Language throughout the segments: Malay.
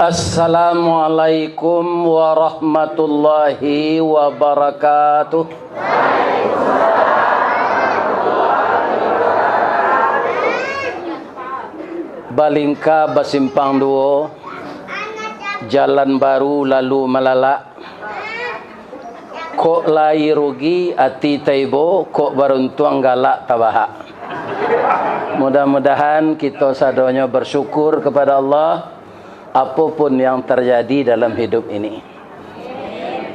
Assalamualaikum warahmatullahi wabarakatuh. Balingka basimpang duo, jalan baru lalu malala. Kok lai rugi ati taibo, kok baruntuang galak tabaha. Mudah-mudahan kita sadonya bersyukur kepada Allah apapun yang terjadi dalam hidup ini.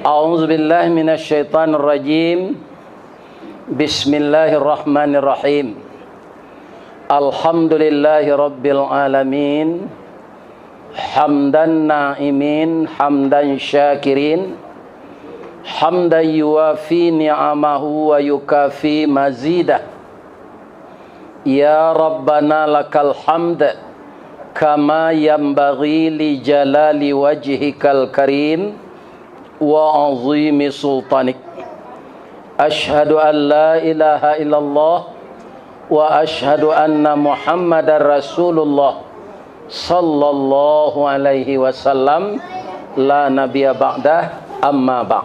A'udzubillahi minasyaitonirrajim. Bismillahirrahmanirrahim. Alhamdulillahi rabbil alamin. Hamdan na'imin, hamdan syakirin. Hamdan yuwafi ni'amahu wa yukafi mazidah. Ya Rabbana lakal hamd kama yanbaghi li jalali wajhikal karim wa azimi sultanik. Ashhadu an la ilaha illallah wa ashhadu anna Muhammadar Rasulullah sallallahu alaihi wasallam la nabiyya ba'dah amma ba'.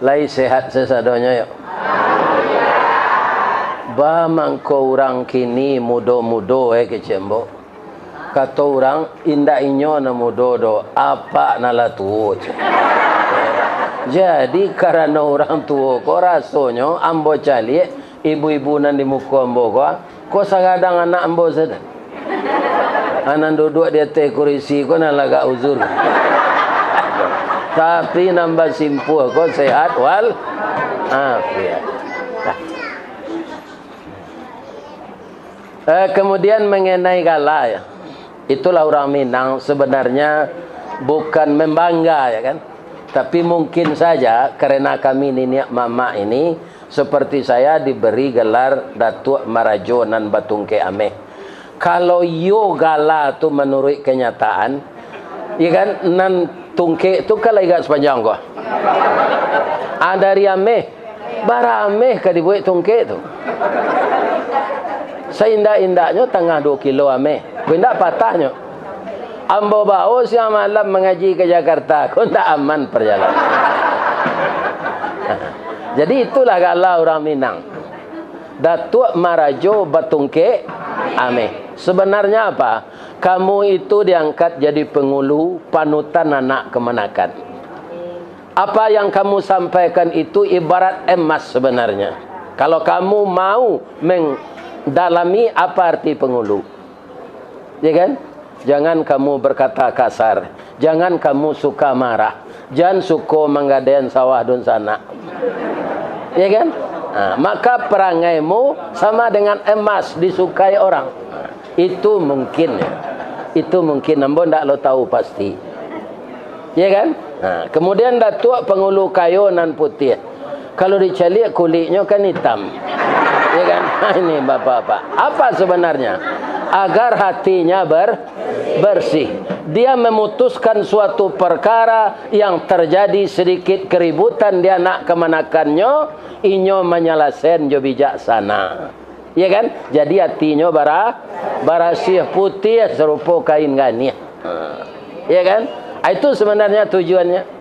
Lai sehat sesadonya yuk. Ba mangko orang kini mudo-mudo kecembo. Kata orang indah inyo na mudo do apa nala tuo. Jadi karena orang tua ko rasonyo ambo cali ibu-ibu nan di muka ambo ko sagadang anak ambo sedang. Anak duduk di atas kursi ko nalaga uzur. Tapi nambah simpuh ko sehat wal afiat. Kemudian mengenai gala ya. Itulah orang Minang sebenarnya bukan membangga ya kan. Tapi mungkin saja karena kami niniak mama ini seperti saya diberi gelar Datuk Marajo nan Batungke Ameh. Kalau yo gala tu menurut kenyataan, ya kan nan tungke tu kalau igat sepanjang gua. Dari Ameh, bara Ameh ke dibuat tungke tu. Seindah-indahnya tengah 2 kilo Ameh. Bindak patahnya. Ambo bau siang malam mengaji ke Jakarta, kau tak aman perjalanan. Jadi itulah galau orang Minang. Datuk Marajo Batungke Ameh. Sebenarnya apa? Kamu itu diangkat jadi pengulu panutan anak kemenakan. Apa yang kamu sampaikan itu ibarat emas sebenarnya. Kalau kamu mau mendalami apa arti pengulu, ya kan? Jangan kamu berkata kasar. Jangan kamu suka marah. Jangan suka menggadean sawah dun sana. Ya kan? Maka perangaimu sama dengan emas disukai orang. Itu mungkin ya. Itu mungkin. Namun tak lo tahu pasti. Ya kan? Kemudian datuk pengulu kayu nan putih. Kalau dicalik kulitnya kan hitam. Ya kan? Ini bapak-bapak. Apa sebenarnya? Agar hatinya bersih. Dia memutuskan suatu perkara yang terjadi sedikit keributan di anak kemenakannya, inyo menyelesaikan jo bijaksana. Ya kan? Jadi hatinya barasih putih serupa kain ganih. Ya kan? Itu sebenarnya tujuannya.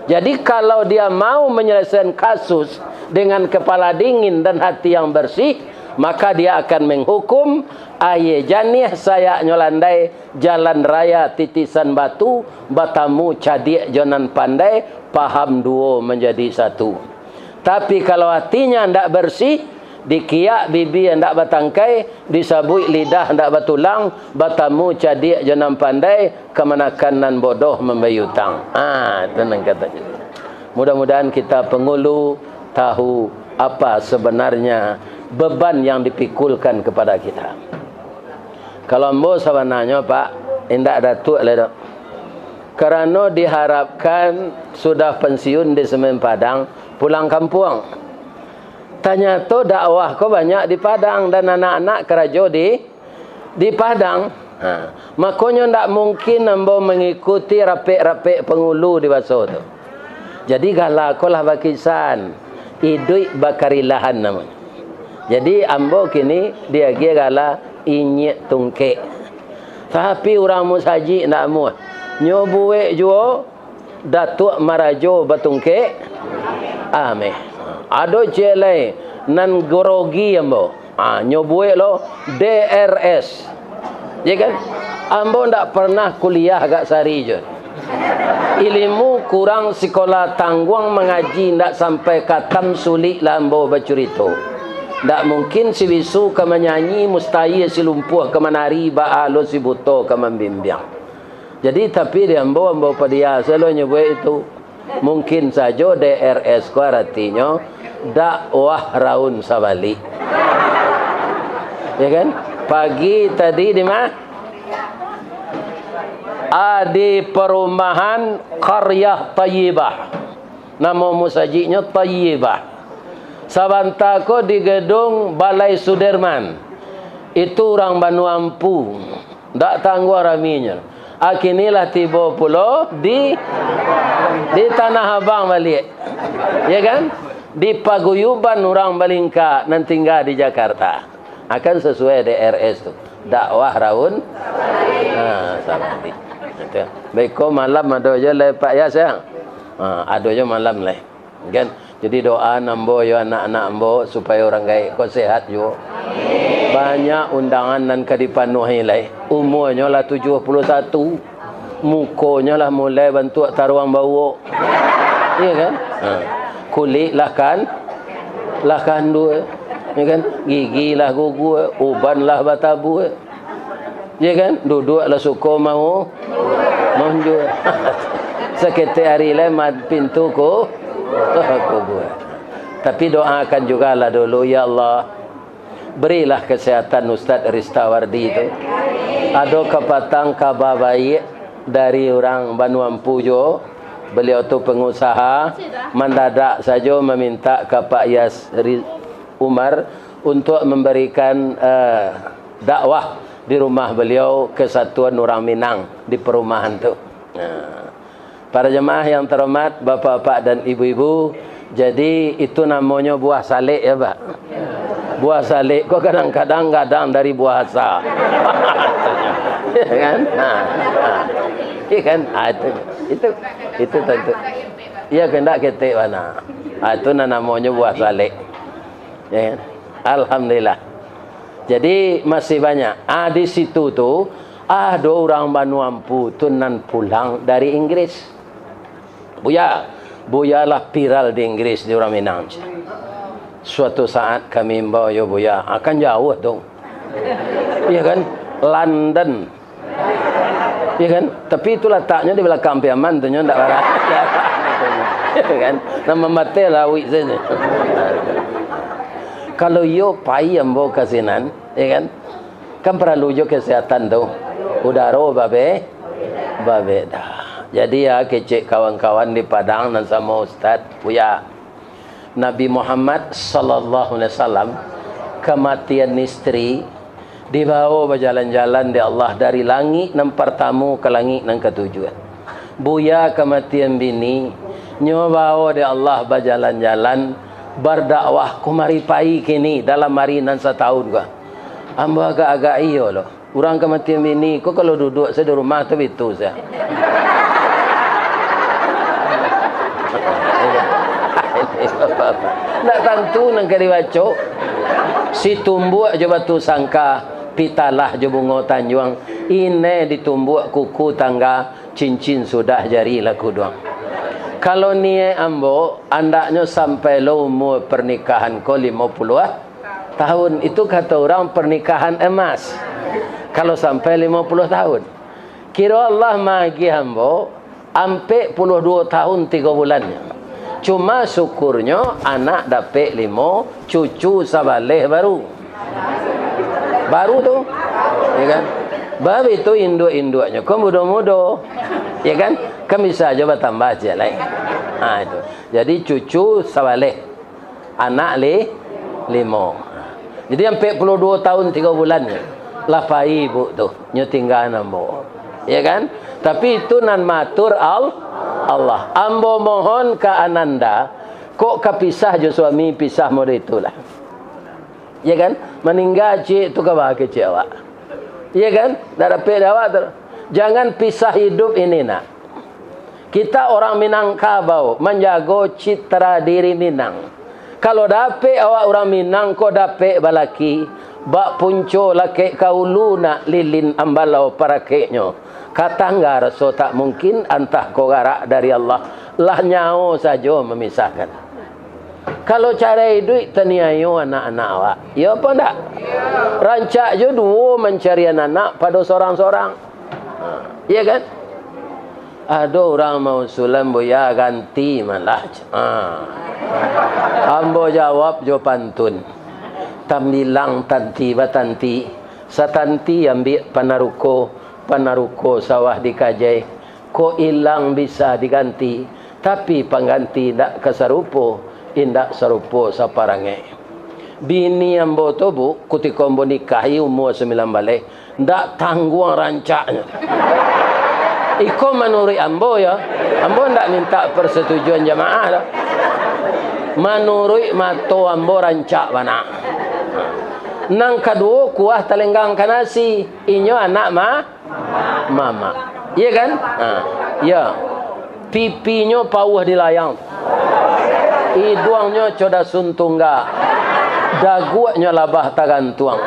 Jadi kalau dia mau menyelesaikan kasus dengan kepala dingin dan hati yang bersih, maka dia akan menghukum aye janih saya nyolandai jalan raya titisan batu batamu cadik jonan pandai paham duo menjadi satu. Tapi kalau hatinya ndak bersih, dikiak bibi ndak batangkai, disabui lidah ndak batulang, batamu cadik jonan pandai kemenakan nan bodoh membayutang. Tenang katanya. Mudah-mudahan kita pengulu tahu apa sebenarnya beban yang dipikulkan kepada kita. Kalau ambo sebenarnya Pak, indak datuk le dok. Kerana diharapkan sudah pensiun di Semen Padang, pulang kampung. Tanya tu dakwah ko banyak di Padang dan anak-anak kerajo di Padang. Makanya ndak mungkin ambo mengikuti rapik-rapik pengulu di baso tu. Jadi galakolah bakisan. Idui bakarilahan namanya. Jadi ambo kini dia gala inyek tungke. Tapi orang musaji nak muat. Nyobuek juo Datuk Marajo Batungke. Ame. Ado celai nan gorogi ambo. Nyobuek lo DRS. Ya kan? Ambo ndak pernah kuliah agak sari je. Ilmu kurang sekolah tangguang mengaji ndak sampai katam sulit lah ambo bacurito. Ndak mungkin si bisu ke menyanyi, mustahil si lumpuh ke menari, ba'alo si buto ke membimbing. Jadi tapi dia ambo padia selalu nyebut itu. Mungkin saja DRS ku artinya dakwah raun sabali. Ya kan? Pagi tadi di mana? Di perumahan Qaryah Tayyibah. Nama musajinya Tayyibah. Sabantako di gedung Balai Sudirman. Itu orang Banu Ampu. Tak tangguh raminya. Akinilah tiba pula di Tanah Abang balik. Ya kan? Di paguyuban orang Balingka nan tinggal di Jakarta. Akan sesuai DRS tu. Dakwah raun. Sabari. Baik ko malam ada je le Pak ya sayang. Ada je malam le. Kan? Jadi doa nambo yo anak-anak ambo supaya orang gay ko sehat yo. Banyak undangan dan kadipanuhi le. Umurnya lah 71. Mukonya lah mulai bantu taruang bau. Iya kan? Kulit lah kan dua. Ya kan? Gigi lah gugu, uban lah batabu. Ya kan? Duduk lah suko mau monjo. Sekitar hari le mad pintu ko buat. Tapi doakan juga lah dulu, ya Allah, berilah kesehatan Ustaz Ristawardi itu. Ada kepatang kabar baik dari orang Banu Ampu jo. Beliau tu pengusaha, mendadak saja meminta ke Pak Yas Umar untuk memberikan dakwah di rumah beliau Kesatuan Orang Minang di perumahan tu. Para jemaah yang terhormat, bapak-bapak dan ibu-ibu, jadi itu namanya buah salik ya Pak. Buah salik kok kadang-kadang dari buah asa. Ya kan? Iya kan? Itu tentu. Iya kendak ketik mana? Itu namanya buah salik. Ya kan? Alhamdulillah. Jadi masih banyak. Di situ tu ada orang Banu Ampu tunan pulang dari Inggris. Buya lah viral di Inggris di orang Minang. Suatu saat kami bawa yo Buya akan jauh dong. Iya kan? London. Iya kan? Tapi itu letaknya di belakang Piaman tu nya ndak barat. Iya kan? Nama mate lawi saja. Kalau yo pai ambo kasinan, ya kan perlu jo kesehatan tu. Udara babe dah. Jadi ya kecek kawan-kawan di Padang dan sama Ustaz Buya. Nabi Muhammad sallallahu alaihi wasallam kematian istri dibawa berjalan-jalan di Allah dari langit yang pertama ke langit yang ketujuh. Buya kematian bini nyobawa di Allah berjalan-jalan berdakwah kumari pai kini dalam hari nan setahun gua. Ambo agak-agak iyo loh. Orang kematian bini kok kalau duduk saya di rumah tu itu saya. Tak tentu nang kali baca. Si tumbuk je batu sangka, pitalah je bunga tanjuang. Ini ditumbuk kuku tangga, cincin sudah jari laku doang. Kalau ni ambo, andaknya sampai lo umur pernikahan ko 50 tahun. Itu kata orang pernikahan emas. Kalau sampai 50 tahun. Kira Allah magi ambo, sampai 22 tahun 3 bulannya. Cuma syukurnya anak dapat 5 cucu sabaleh baru tu, ya kan? Bab itu induk-induknya kau muda-muda, ya kan? Kami bisa coba tambah je lain. Itu. Jadi cucu sabaleh, anak 5. Jadi sampai 22 tahun 3 bulannya. Lapai ibu tu, nyo tinggal ambo. Ya kan? Tapi itu nan matur Allah. Ambo mohon ke Ananda, kok kepisah je suami pisah model itulah. Ya kan? Meninggal cik tu ke bahagia cik awak. Iya kan? Tak dapat awak tu. Jangan pisah hidup ini nak. Kita orang Minangkabau menjaga citra diri Minang. Kalau dapat awak orang Minang, kau dapat balaki. Bak punco laki kaulu nak lilin ambalau parakeknya. Kata enggak so tak mungkin antah kau garak dari Allah. Lah nyawa saja memisahkan. Kalau cara hidup taniayo anak-anak awak. Ya apa enggak? Rancak je dua mencari anak pada seorang-seorang. Iya kan? Ada orang mau sulam boya ganti malah. Ambo jawab jo pantun. Tamlilang tanti batanti. Satanti ambil panaruko sawah dikajai. Ko ilang bisa diganti. Tapi pengganti ndak kesarupo. Indak serupo saparange. Bini ambo tu bu, ketika ambo nikahi umur 9 balik. Ndak tangguh rancaknya. Iko menurut ambo ya. Ambo ndak minta persetujuan jamaah dah. Menurut mato ambo rancak mana. Nang kedua kuah telenggang kanasi. Inyo anak mama. Iya kan? Ya. Pipinya pauh di layang. Hidungnya coda suntungga. Dagunya labah tagantuang.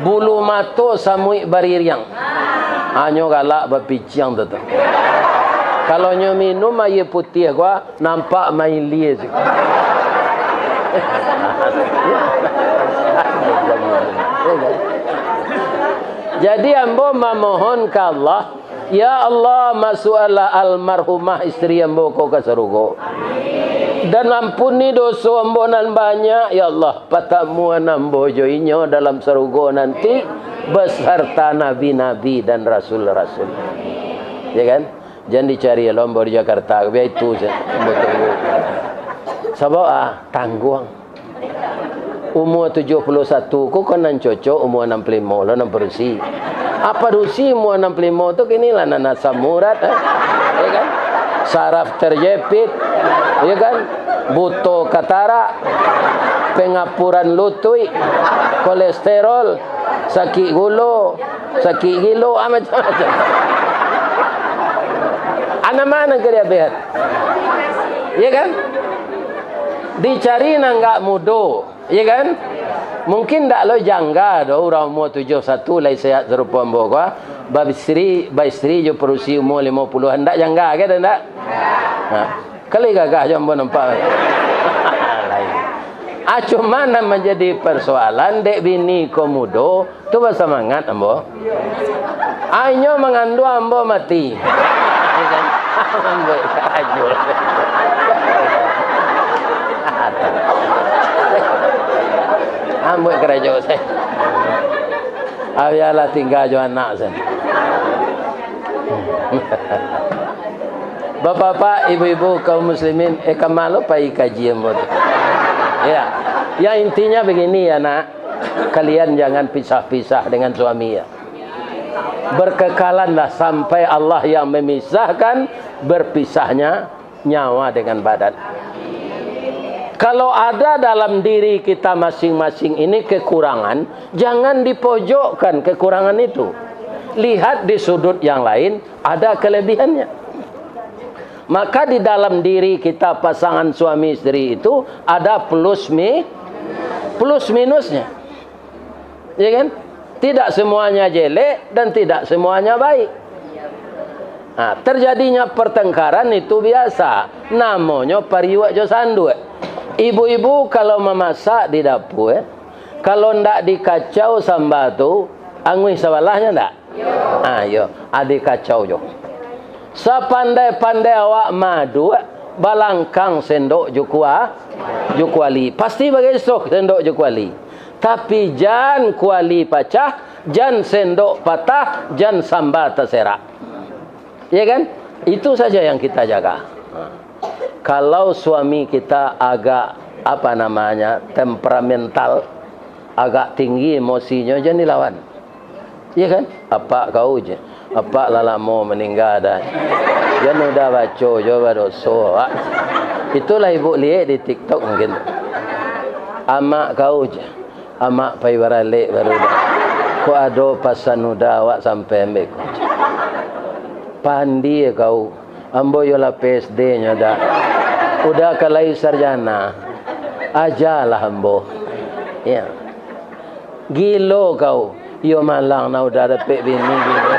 Bulu mato samui baririang. Hanya galak berpiciang tu. Kalau nyo minum air putih gua nampak main liar. Jadi ambo memohon ke Allah, ya Allah masuklah almarhumah istri ambo ko ke surga. Dan ampuni dosa ambo nan banyak, ya Allah patamuan ambo joinyo dalam surga nanti beserta nabi-nabi dan rasul-rasul. Ya kan? Jangan dicari lomba di Jakarta, biar itu saja. Sebab tangguang. Umur 71 ku kanan cocok umur 65 lah 60. Apa rusi umur 65 tu kinilah nana samurat, ya kan? Saraf terjepit, ya kan? Buto katarak, pengapuran lutut, kolesterol, sakit gula, sakit gilo, macam-macam. Anak mana ke dia behat? Ya kan? Dicari enggak mudah, ya kan? Mungkin tak lo jangga do orang umur 71 lai sehat serupa ambo gua. Ba istri jo perusi umur 50-an ndak jangga ke ndak? Kali gagah jo ambo nampak. Cuma menjadi persoalan dek bini komudo tu bersemangat ambo. Ainyo mengandung ambo mati. Ambo kajul. Ambo kerja saya. Abialah tinggal jo anak saya. Bapak-bapak, ibu-ibu kaum muslimin, kemalo pai kaji ambo. Ya. Yang intinya begini ya nak, kalian jangan pisah-pisah dengan suami ya. Berkekalanlah sampai Allah yang memisahkan berpisahnya nyawa dengan badan. Kalau ada dalam diri kita masing-masing ini kekurangan, jangan dipojokkan kekurangan itu. Lihat di sudut yang lain ada kelebihannya. Maka di dalam diri kita pasangan suami istri itu ada plus minusnya. Ya kan? Tidak semuanya jelek dan tidak semuanya baik. Nah, terjadinya pertengkaran itu biasa. Namanya pariwak jo sandu. Ibu-ibu kalau memasak di dapur, kalau ndak dikacau sambal tu, angui sawalahnya ndak? Yo, adik kacau jo. Sepandai-pandai awak madu, balangkang sendok jukuali. Pasti bagesok sendok jukuali. Tapi jan kuali pecah, jan sendok patah, jan sambal terserak. Ya kan? Itu saja yang kita jaga. Kalau suami kita agak temperamental, agak tinggi emosinya, jangan dilawan. Ya kan? Apa kau je? Apa lalamu meninggal dah. Jangan udah baca coba dosa. Itulah ibu lihat di TikTok mungkin. Amak kau je. Amak pai baralik baru dah. Ko ado pasan udah awak sampai ambil ko. Pandi kau. Ambo yola PSD nya dah. Udah kalai sarjana. Ajalah ambo. Ya. Gilo kau. Yo malang na udah ada pek bini gitu.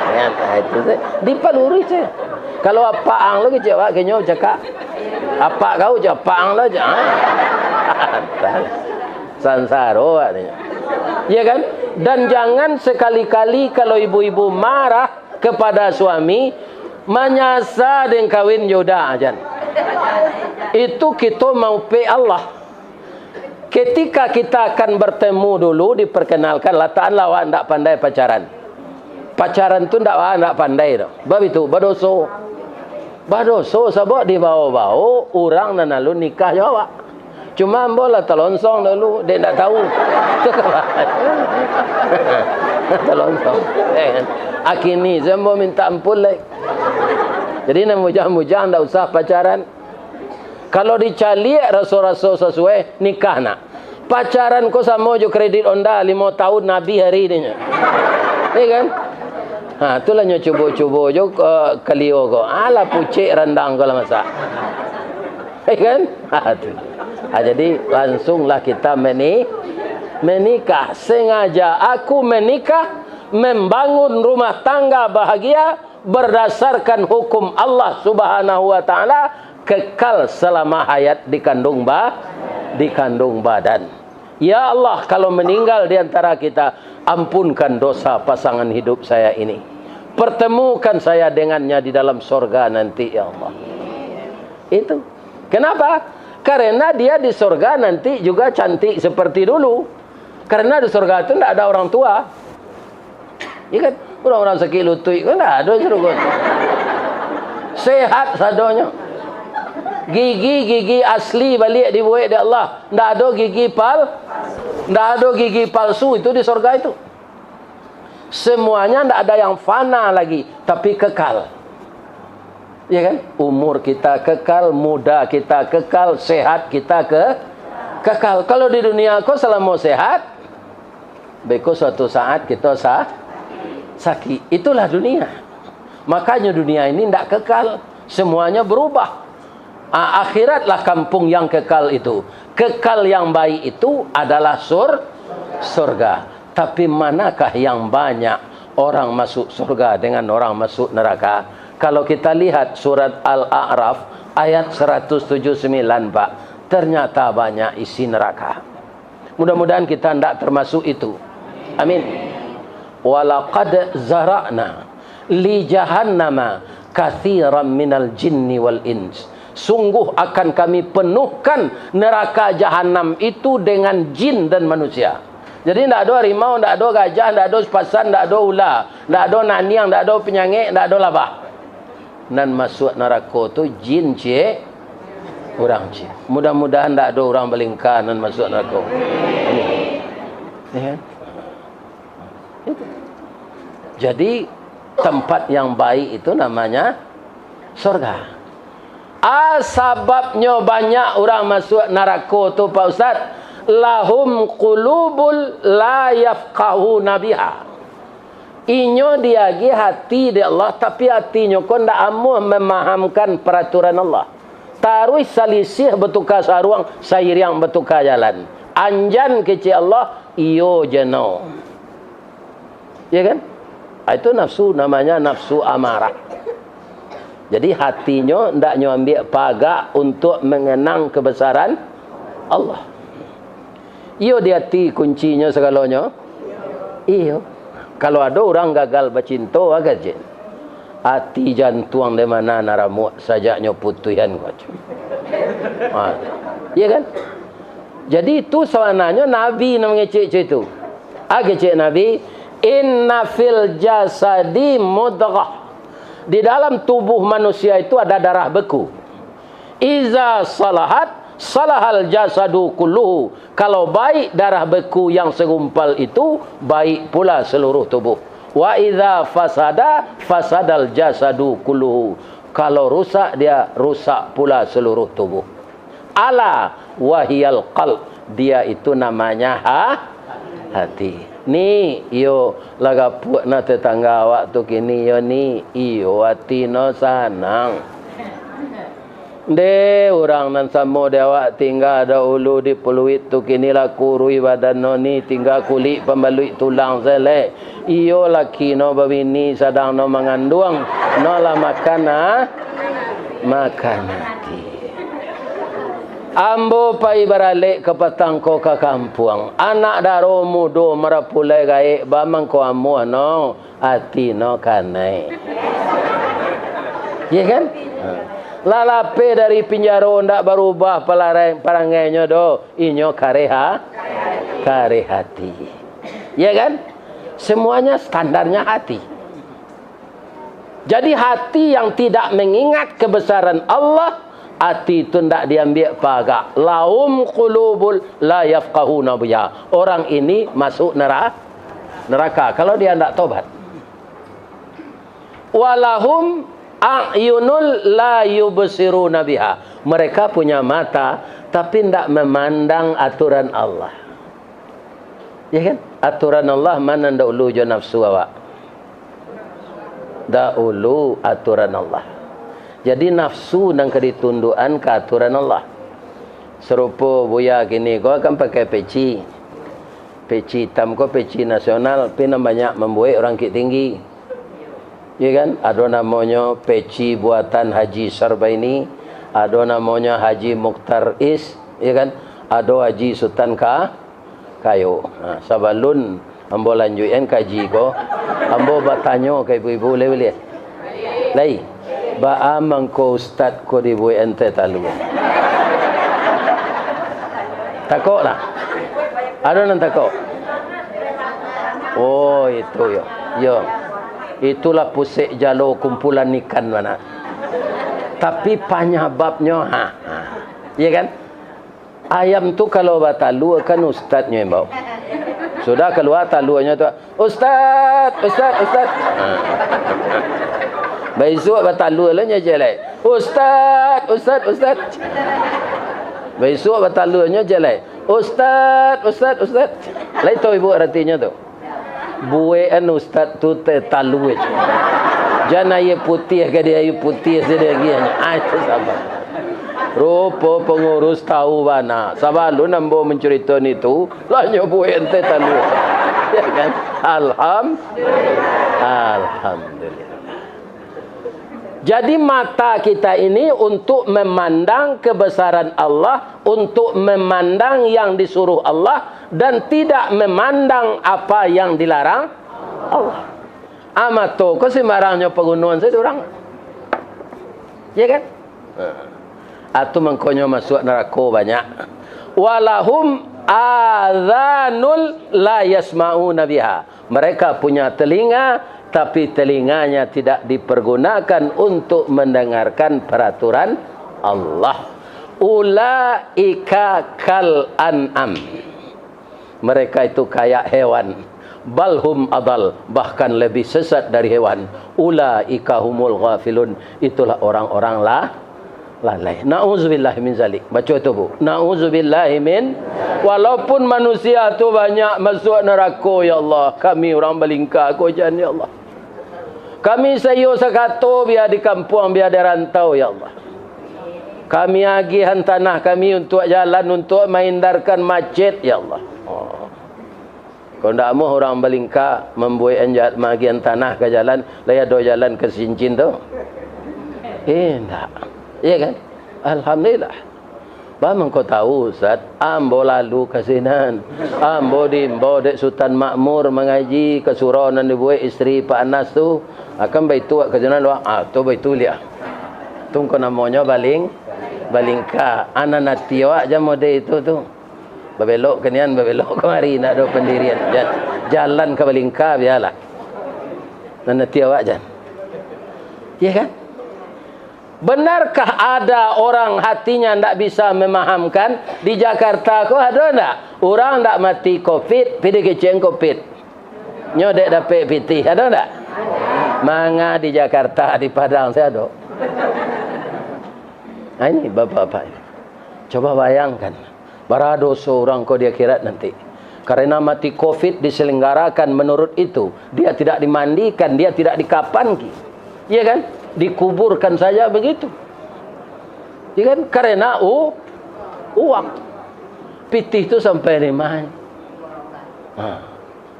Ya, itu sih. Di paluri sih. Kalau apa ang lagi cakap kenyo cakap. Apa kau cakap ang lah cakap. Sansaro artinya. Ya kan? Dan jangan sekali-kali kalau ibu-ibu marah kepada suami menyasa dengan kawin jodoh aja. Itu kita mau pe Allah. Ketika kita akan bertemu dulu diperkenalkan lataan lawan ndak pandai pacaran. Pacaran tu ndak pandai dah. Bab itu badoso. Badoso sebab dibawa-bawa orang nan lalu nikah jawab. Cuma ambola telonsong dulu dia ndak tahu. Telonsong. Akini semua minta ampun lagi. Jadi nak mujah-mujah ndak usah pacaran. Kalau dicaliak rasul-rasul sesuai nikah nak. Pacaran ko sama jo kredit onda 5 tahun Nabi hari ini. Iya kan? Ha, itulah nyo cubo-cubo jo kalio ko. Ala pucik rendang ko lah masa. Iya kan? Ha tu. Ha, jadi langsunglah kita menikah. Sengaja aku menikah membangun rumah tangga bahagia berdasarkan hukum Allah Subhanahu wa taala. Kekal selama hayat dikandung badan. Ya Allah, kalau meninggal di antara kita, ampunkan dosa pasangan hidup saya ini. Pertemukan saya dengannya di dalam surga nanti, ya Allah. Itu. Kenapa? Karena dia di surga nanti juga cantik seperti dulu. Karena di surga itu tidak ada orang tua. Ya kan? Orang-orang sakit lutut kan ada surga. Sehat sadonya. Gigi asli balik dibuat oleh Allah. Tidak ada gigi palsu itu di surga itu. Semuanya tidak ada yang fana lagi, tapi kekal. Ya kan? Umur kita kekal, muda kita kekal, sehat kita kekal. Kalau di dunia kau selama sehat, beko suatu saat kita sakit. Itulah dunia. Makanya dunia ini tidak kekal. Semuanya berubah. Akhiratlah kampung yang kekal itu. Kekal yang baik itu adalah surga. Tapi manakah yang banyak orang masuk surga dengan orang masuk neraka? Kalau kita lihat surat Al-A'raf ayat 179, Pak, ternyata banyak isi neraka. Mudah-mudahan kita tidak termasuk itu. Amin. Walaqad zara'na li jahannama katsiran minal jinni wal ins. Sungguh akan kami penuhkan neraka jahanam itu dengan jin dan manusia. Jadi tidak ada harimau, tidak ada gajah, tidak ada sepasan, tidak ada ular, tidak ada naniang, tidak ada penyangik, tidak ada labah. Dan masuk neraka itu jin cik, orang cik. Mudah-mudahan tidak ada orang belingkar dan masuk neraka. Ya. Itu. Jadi tempat yang baik itu namanya surga. Sebabnya banyak orang masuk neraka tu Pak Ustaz, lahum qulubul la yafqahuna biha. Inyo diagi hati di Allah, tapi hatinya kau ndak amuh memahamkan peraturan Allah. Taruh salisih betukar saruang, sayiriang betukar jalan. Anjan kecil Allah, iyo jeno. Ya kan? Itu nafsu, namanya nafsu amarah. Jadi hatinya tidak ambil pagak untuk mengenang kebesaran Allah. Iyo di hati kuncinya segalanya. Iyo. Kalau ada orang gagal bercinta, agak je. Hati jantung di mana naramu sajaknya putuhan kau. Iya kan? Jadi itu sebenarnya Nabi namanya cik itu. Agak cik Nabi, inna fil jasadi mudghah. Di dalam tubuh manusia itu ada darah beku. Iza salahat salahal jasadu kulluhu. Kalau baik darah beku yang segumpal itu, baik pula seluruh tubuh. Wa iza fasada fasadal jasadu kulluhu. Kalau rusak, dia rusak pula seluruh tubuh. Ala wahiyal qalb. Dia itu namanya hati. Ni iyo laga puak na tetangga awak tu kini yo ni iyo hati no sanang. De orang nan samo de awak tinggal ada ulu di peluit tu kini lah kurui badan no ni tinggal kulit pembalui tulang sele. Iyo laki no babini sadang no mengandung no lah makan makan hati. Ambo pai baralik ke petangko ke kampung. Anak daro mudo merapulai gaik bamang ko amu no hati no kanai. Ya kan? Lalape dari pinjaro ndak berubah parangainya do inyo kare hati. Ya kan? Semuanya standarnya hati. Jadi hati yang tidak mengingat kebesaran Allah, hati itu tidak diambil pagak. Lahum qulubul la yafqahuna biha. Orang ini masuk neraka kalau dia tidak tobat. Walahum a'yunul la yubsiruna biha. Mereka punya mata tapi tidak memandang aturan Allah. Ya kan? Aturan Allah mana ndak ulu jo nafsu awak. Ndak ulu aturan Allah. Jadi nafsu dan keditunduan ke aturan Allah. Serupa buya gini, kau akan pakai peci. Peci hitam kau peci nasional, pina banyak membuat orang kit tinggi. Ya kan? Ada namanya peci buatan Haji Sarbaini, ada namanya Haji Mukhtar Is, ya kan? Ada Haji Sultan Kayo. Nah, sabalun ambo lanjutin kaji ko. Ambo bertanya ke ibu-ibu boleh. Lai. Ba amang ko ustaz ko di buat ente talu. Takut lah. Ada nan takut. Oh itu yo. Yo. Itulah pusik jalo kumpulan ikan mana. Tapi penyebabnya ya kan? Ayam tu kalau batalu kan ustaznya yang bawa. Sudah keluar taluannya tu, ustaz. Besok batalu lanya jelek. Ustaz. Besok batalunya jelek. Ustaz. Lai tahu ibu artinya tu. Buean ustaz tu talu je. Jangan air putih ke dia air putih sedagiannya. Itu sabar. Rupa pengurus tahu bana. Sabalun ambo menceritakan itu, lanya buat ente talu. Ya kan? Alhamdulillah. Jadi mata kita ini untuk memandang kebesaran Allah, untuk memandang yang disuruh Allah dan tidak memandang apa yang dilarang Allah. Amat tu, kau sembarangnya penggunaan saya orang. Ya kan? Atau mengkonyo masuk neraka banyak. Walahum adzanul la yasma'una biha. Mereka punya telinga tapi telinganya tidak dipergunakan untuk mendengarkan peraturan Allah. Ulaika kal an'am. Mereka itu kayak hewan. Balhum adal, bahkan lebih sesat dari hewan. Ulaika humul ghafilun. Itulah orang-orang lalai. Na'udzubillah min zalik. Baca itu bu. Na'udzubillah min. Walaupun manusia tu banyak masuk neraka ya Allah, kami orang Balingka kojan ya Allah. Kami sayo sakato biar di kampung, biar di rantau ya Allah. Kami agihan tanah kami untuk jalan, untuk menghindarkan macet ya Allah. Kalau tidak mau orang Balingka membuat bagian tanah ke jalan, laya do jalan ke Sincin tu. Tak. Ya kan? Alhamdulillah. Bang kau tahu Ustaz, ambo lalu ke sinan. Ambo dimbo dek Sultan Makmur mengaji ke surau nan dibuat isteri Pak Anas tu. Akan baik tu ke sinan doang. Tu baik tu lihat. Tu kau namanya Balingka. Anak nati awak jam mode itu tu. Babelok kenian, babelok kemari nak ada pendirian. Jalan ke Balingka biarlah. Nati awak jan. Ya kan? Benarkah ada orang hatinya tidak bisa memahamkan? Di Jakarta kau ada tak? Orang tak mati COVID, pilih keceng COVID. Nyodek dapat PT, ada tak? Manga di Jakarta, di Padang saya ada. Nah, ini bapak-bapak. Coba bayangkan. Berapa dosa orang kau di akhirat nanti. Karena mati COVID diselenggarakan menurut itu. Dia tidak dimandikan, dia tidak dikapanki. Iya kan? Dikuburkan saja begitu. Iya kan? Karena uang. Pitih itu sampai di mana?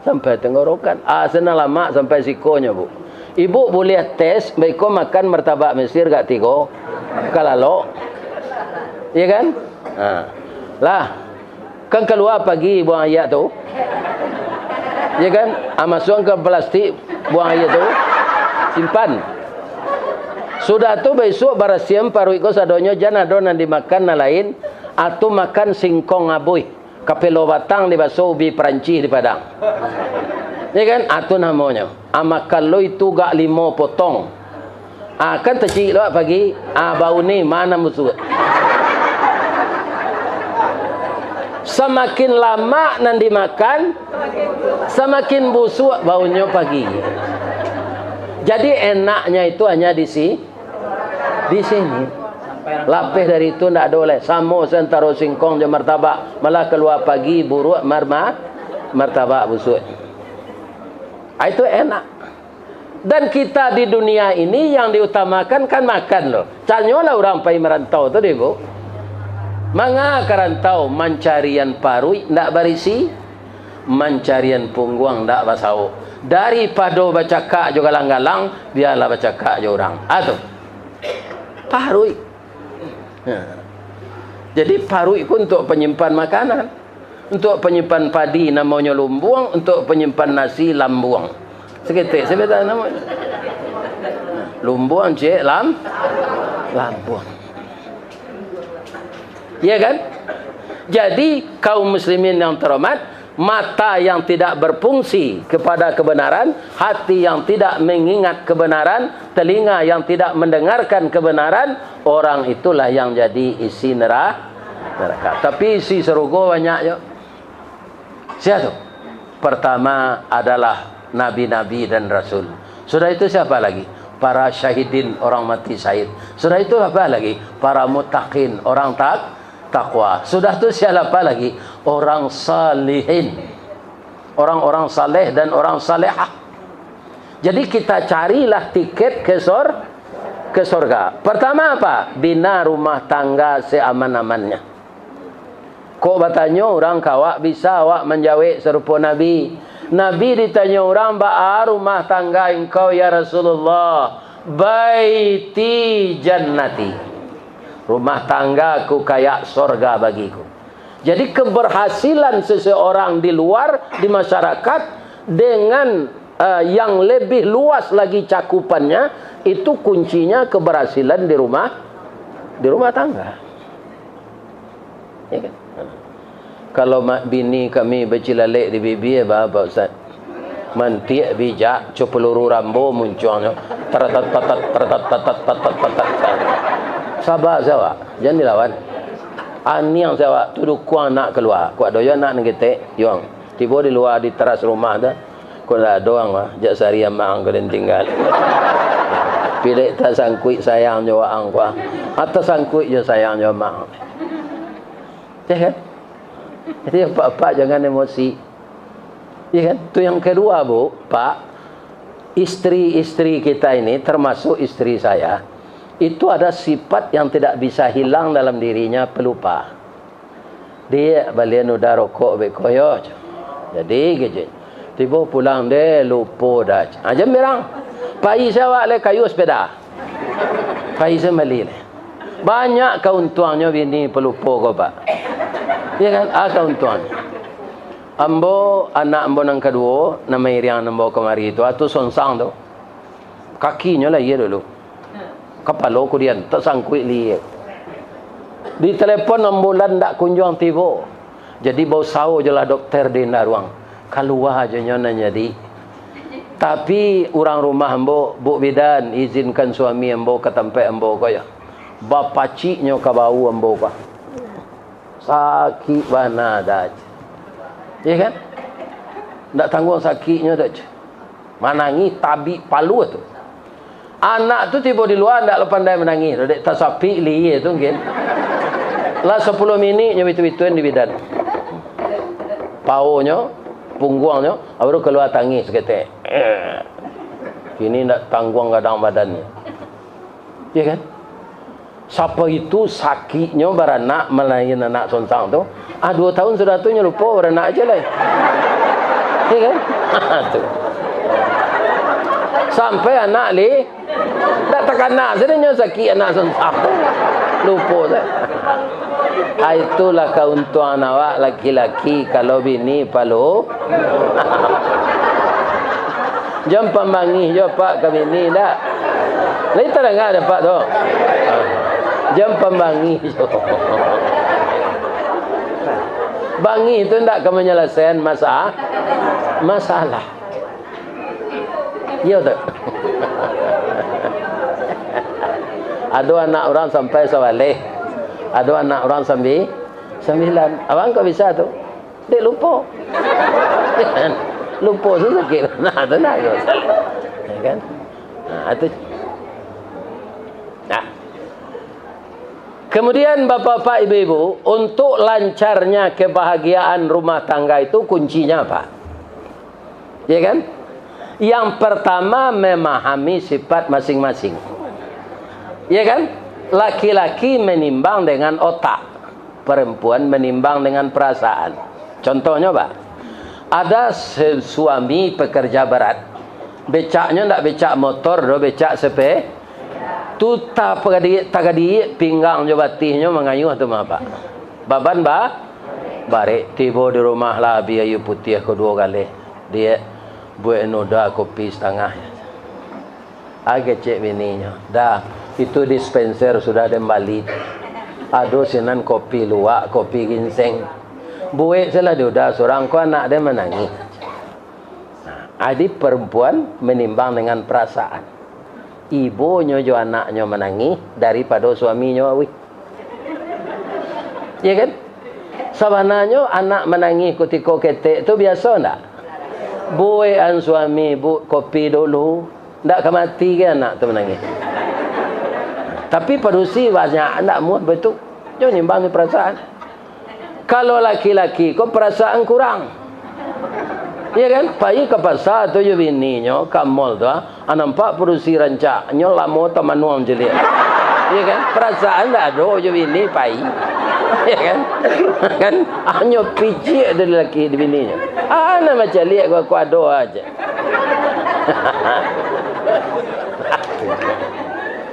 Sampai tenggorokan. Sana lama sampai sikonya, Bu. Ibu boleh tes, baik kau makan martabak Mesir gak tigo? Kalalo. Iya kan? Lah, kan keluar pagi buang air tu. Iya kan? Masuk ke plastik, buang air tu. Simpan. Sudah tu besok barasiam paru iko sadonyo jangan adonan dimakan na lain atau makan singkong aboy. Kapelo batang di baso ubi Perancis di Padang. Ya kan? Atau namanya. Makan lo itu gak 5 potong. Kan tercik lo pagi. Bau ni mana musuh. Semakin lama nanti makan, semakin busuk baunya pagi. Jadi enaknya itu hanya di sini. Lapis dari itu tidak boleh. Samo sentaro singkong je martabak, malah keluar pagi buruk martabak busuk. Itu enak. Dan kita di dunia ini yang diutamakan kan makan loh. Canyolah orang pai merantau tu deh, Bu. Manga karantau mencarian parui ndak barisi, mencarian pungguang ndak basau. Daripada baca kak juga galang-galang, biarlah baca kak je orang. Atuh. Parui. Jadi parui pun untuk penyimpan makanan, untuk penyimpan padi namanya lumbuang, untuk penyimpan nasi lambuang. Seketik sebentar namanya. Lumbuang cik lambuang. Ya kan? Jadi kaum muslimin yang terhormat, mata yang tidak berfungsi kepada kebenaran, hati yang tidak mengingat kebenaran, telinga yang tidak mendengarkan kebenaran, orang itulah yang jadi isi neraka. Tapi isi surga banyak yo. Siapa? Pertama adalah nabi-nabi dan rasul. Sudah itu siapa lagi? Para syahidin, orang mati syahid. Sudah itu apa lagi? Para muttaqin, orang takwa. Sudah itu siapa lagi? Orang salihin, orang-orang saleh dan orang salehah. Jadi kita carilah tiket ke surga. Pertama apa? Bina rumah tangga seaman-amannya. Kok bertanya orang kawak bisa awak menjawab serupa Nabi. Nabi ditanya orang, ba'a rumah tangga engkau ya Rasulullah? Baiti jannati. Rumah tanggaku kayak surga bagiku. Jadi keberhasilan seseorang di luar, di masyarakat, dengan yang lebih luas lagi cakupannya, itu kuncinya keberhasilan di rumah tangga. Ya kan? Kalau mak bini kami bercilalek di bibi, apa Ustaz? Mantik bijak, peluru rambo munculnya. Sabar saya, jangan dilawan. Ani yang saya tuduh kuang nak keluar, kuat doyan nak ngetek, yang tiba di luar di teras rumah dah, kuat dah doang mah, jak sari amang kau tinggal. Pilih tak sangkut sayang jawab angkua, atau sangkut je sayang jawab mang. Ya kan? Jadi Pak jangan emosi. Ya kan? Itu yang kedua, Bu, Pak. Istri-istri kita ini termasuk istri saya, itu ada sifat yang tidak bisa hilang dalam dirinya, pelupa. Dia balian udah rokok bekoyo. Jadi gitu. Tiba pulang dia lupa dah. Aja mirang. Pai saya le kayu sepeda. Pai saya beli le. Banyak keuntungannya bini pelupa kau, Pak. Ya kan? Keuntungan. Ambo anak ambo yang kedua, nama Irian ambo kemari itu, atau sonsang tu. Kakinya lah ia dulu. Kepala kudian tak sangkut lihat. Di telefon ambulan tak kunjung tiba. Jadi bau sawo je lah dokter di ruang. Keluar aja nyonya jadi. Tapi orang rumah ambo, Bu bidan izinkan suami ambo ke tempat ambo kaya. Bapa ciknya ke bau ambo kah. Sakit mana dah. Ya kan? Tak tanggung sakitnya dah. Manangi tabi palu tu. Anak tu tiba di luar tak pandai menangis. Dek tak sapi liye tu mungkin. Lah 10 minit nya bitu-bituan di bidan. paunya, punggungnya, baru keluar tangis seketik. Ini nak tanggung kadang badannya. Ya kan? Siapa itu sakitnya beranak melayan anak sonsang tu? 2 tahun sudah tu lupa beranak aja lah. Ya kan? Tu. Sampai anak li tak terkena sebenarnya sakit anak sonsang tu. Lupa saya. Itulah keuntungan awak laki-laki kalau bini palu. Jom pembangi je pak ke bini dah. Lain tak dengar ada pak tu. Jom pembangi je. Bangi itu tak ke menyelesaikan masalah. Ya tak? Ada anak orang sampai sawaleh. Ada anak orang sambil 9. Abang kau bisa tu? Dia lupa. Lupa tu sakit. Nah, tu nak yo. Ya kan? Nah, itu. Nah. Kemudian bapak-bapak, ibu-ibu, untuk lancarnya kebahagiaan rumah tangga itu kuncinya apa? Ya kan? Yang pertama memahami sifat masing-masing. Ya kan? Laki-laki menimbang dengan otak, perempuan menimbang dengan perasaan. Contohnya Pak, ada suami pekerja berat, becaknya tak becak motor, do becak sepe, tu tak tagadi pinggang jo batihnya mengayuh tu apa? Baban barek tiba di rumah lah biayu putih kedua kali. Dia buat noda kopi setengah. Agak cek bininya. Dah, itu dispenser sudah kembali. Aduh sinan kopi luwak, kopi ginseng. Buat salah dia dah seorang kau anak dia menangis. Adik perempuan menimbang dengan perasaan. Ibunya jo anaknya menangis daripada suaminya awi. Ya kan? Sebenarnya anak menangis ketika ketek tu biasa tak? Buat suami bu kopi dulu. Tak akan mati ke anak tu menangis. Tapi padusi banyak tak muat betul. Jangan nimbang perasaan. Kalau laki-laki kau perasaan kurang. Ya kan? Pergi ke pasar tu je bininya ke mall tu. Nampak padusi rancak. Nyo lama tu manual je lihat. Ya kan? Perasaan tak ada je bini pergi. Ya kan? Kan? Hanya pijik dari lelaki di bininya. Ana macam lihat aku ada aja.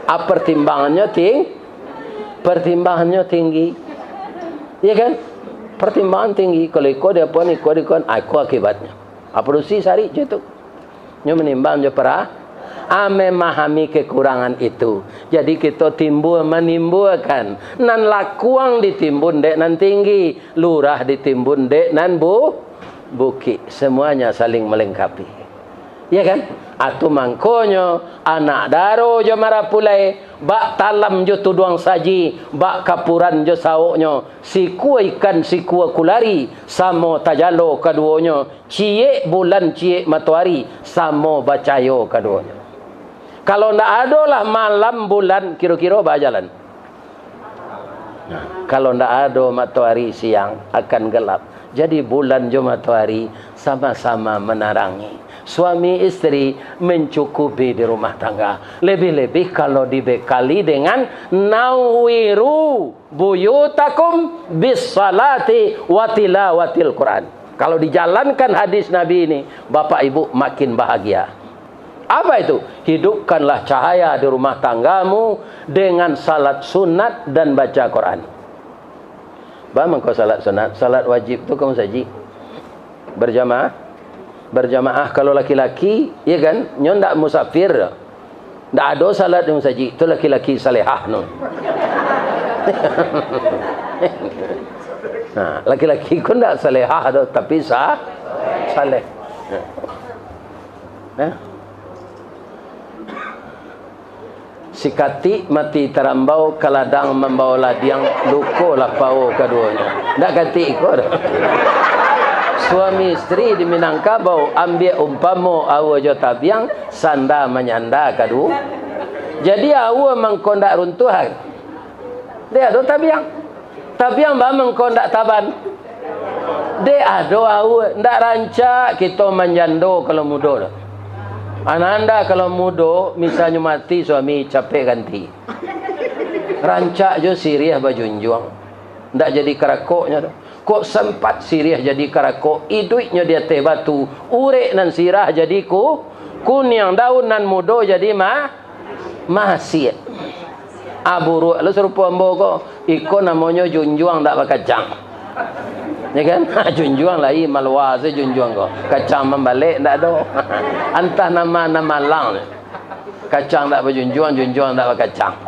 Pertimbangannya tinggi. Ya kan? Pertimbangan tinggi. Kalau ikut dia pun ikut aku akibatnya. Apa dosi sari je tu. Nyo menimbang je memahami kekurangan itu. Jadi kita menimbulkan nan lakuang ditimbun dek nan tinggi, lurah ditimbun dek nan bukit. Semuanya saling melengkapi. Ya kan? Atu mangkonyo anak daro jo marapulai, bak talam jo tuduang saji, bak kapuran jo sauknyo, sikua ikan sikua kulari, samo tajalo kaduonyo, cie bulan cie matahari, samo bacayo kaduonyo. Kalau ndak ada lah malam bulan kira-kira berjalan. Nah, kalau ndak ada matahari siang akan gelap. Jadi bulan jo matahari sama-sama menerangi. Suami istri mencukupi di rumah tangga. Lebih-lebih kalau dibekali dengan nawiru buyutakum bis salati wa tilawatil Quran. Kalau dijalankan hadis Nabi ini, Bapak Ibu makin bahagia. Apa itu? Hidupkanlah cahaya di rumah tanggamu dengan salat sunat dan baca Quran. Bagaimana kau salat sunat? Salat wajib tu kamu saji berjamaah kalau laki-laki, ya kan? Nyon ndak musafir. Ndak ada salat yang saji. Itu laki-laki salehah non. Nah, laki-laki pun ndak salehah tu, tapi saleh. Nah. Sikati mati terambau kaladang membawa ladiang luko lah pau keduanya. Ndak kati ikut. Suami istri di Minangkabau ambil umpamo awa jo tabiang sanda menyanda kadu. Jadi awa mengkondak runtuhan. Dia tu tabiang. Tabiang ba mengkondak taban. Dek ado awak ndak rancak kita menjando kalau muda. Ananda kalau muda misalnya mati suami capek ganti. Rancak jo Siriah bajunjuang. Ndak jadi karakoknya tu. Kok sempat Siriah jadi karakok, iduitnya dia teh batu, urek nan sirah jadi kuning, daun nan muda jadi mahasiat. Aburuk lu serupa ambo ko, iko namanya junjuang ndak bakacang. Ya kan? Junjuang lai malwa se junjuang ko. Kacang membalik ndak do. Antah nama lang. Kacang ndak berjunjuang, junjuang ndak bakacang.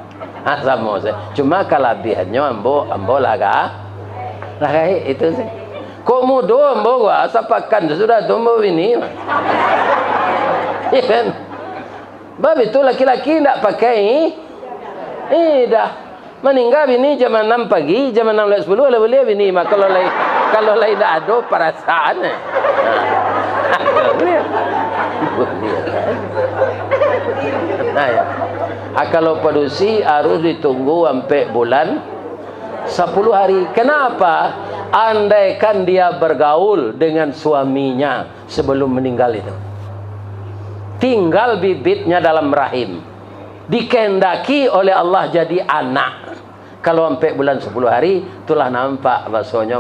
Sama se. Cuma kelebihannya ambo laga itu sih. Kok muda ambo gua asapakan sudah tumbuh ini. Iya kan? Bab itu laki-laki ndak pakai dah meninggal bini jam 6 pagi, jam 6:10 lah boleh bini mak kalau lain ndak ada perasaan. Nah ya. Kalau padusi harus ditunggu sampai bulan 10 hari. Kenapa? Andaikan dia bergaul dengan suaminya sebelum meninggal itu. Tinggal bibitnya dalam rahim. Dikehendaki oleh Allah jadi anak. Kalau sampai bulan 10 hari, itulah nampak bahasanya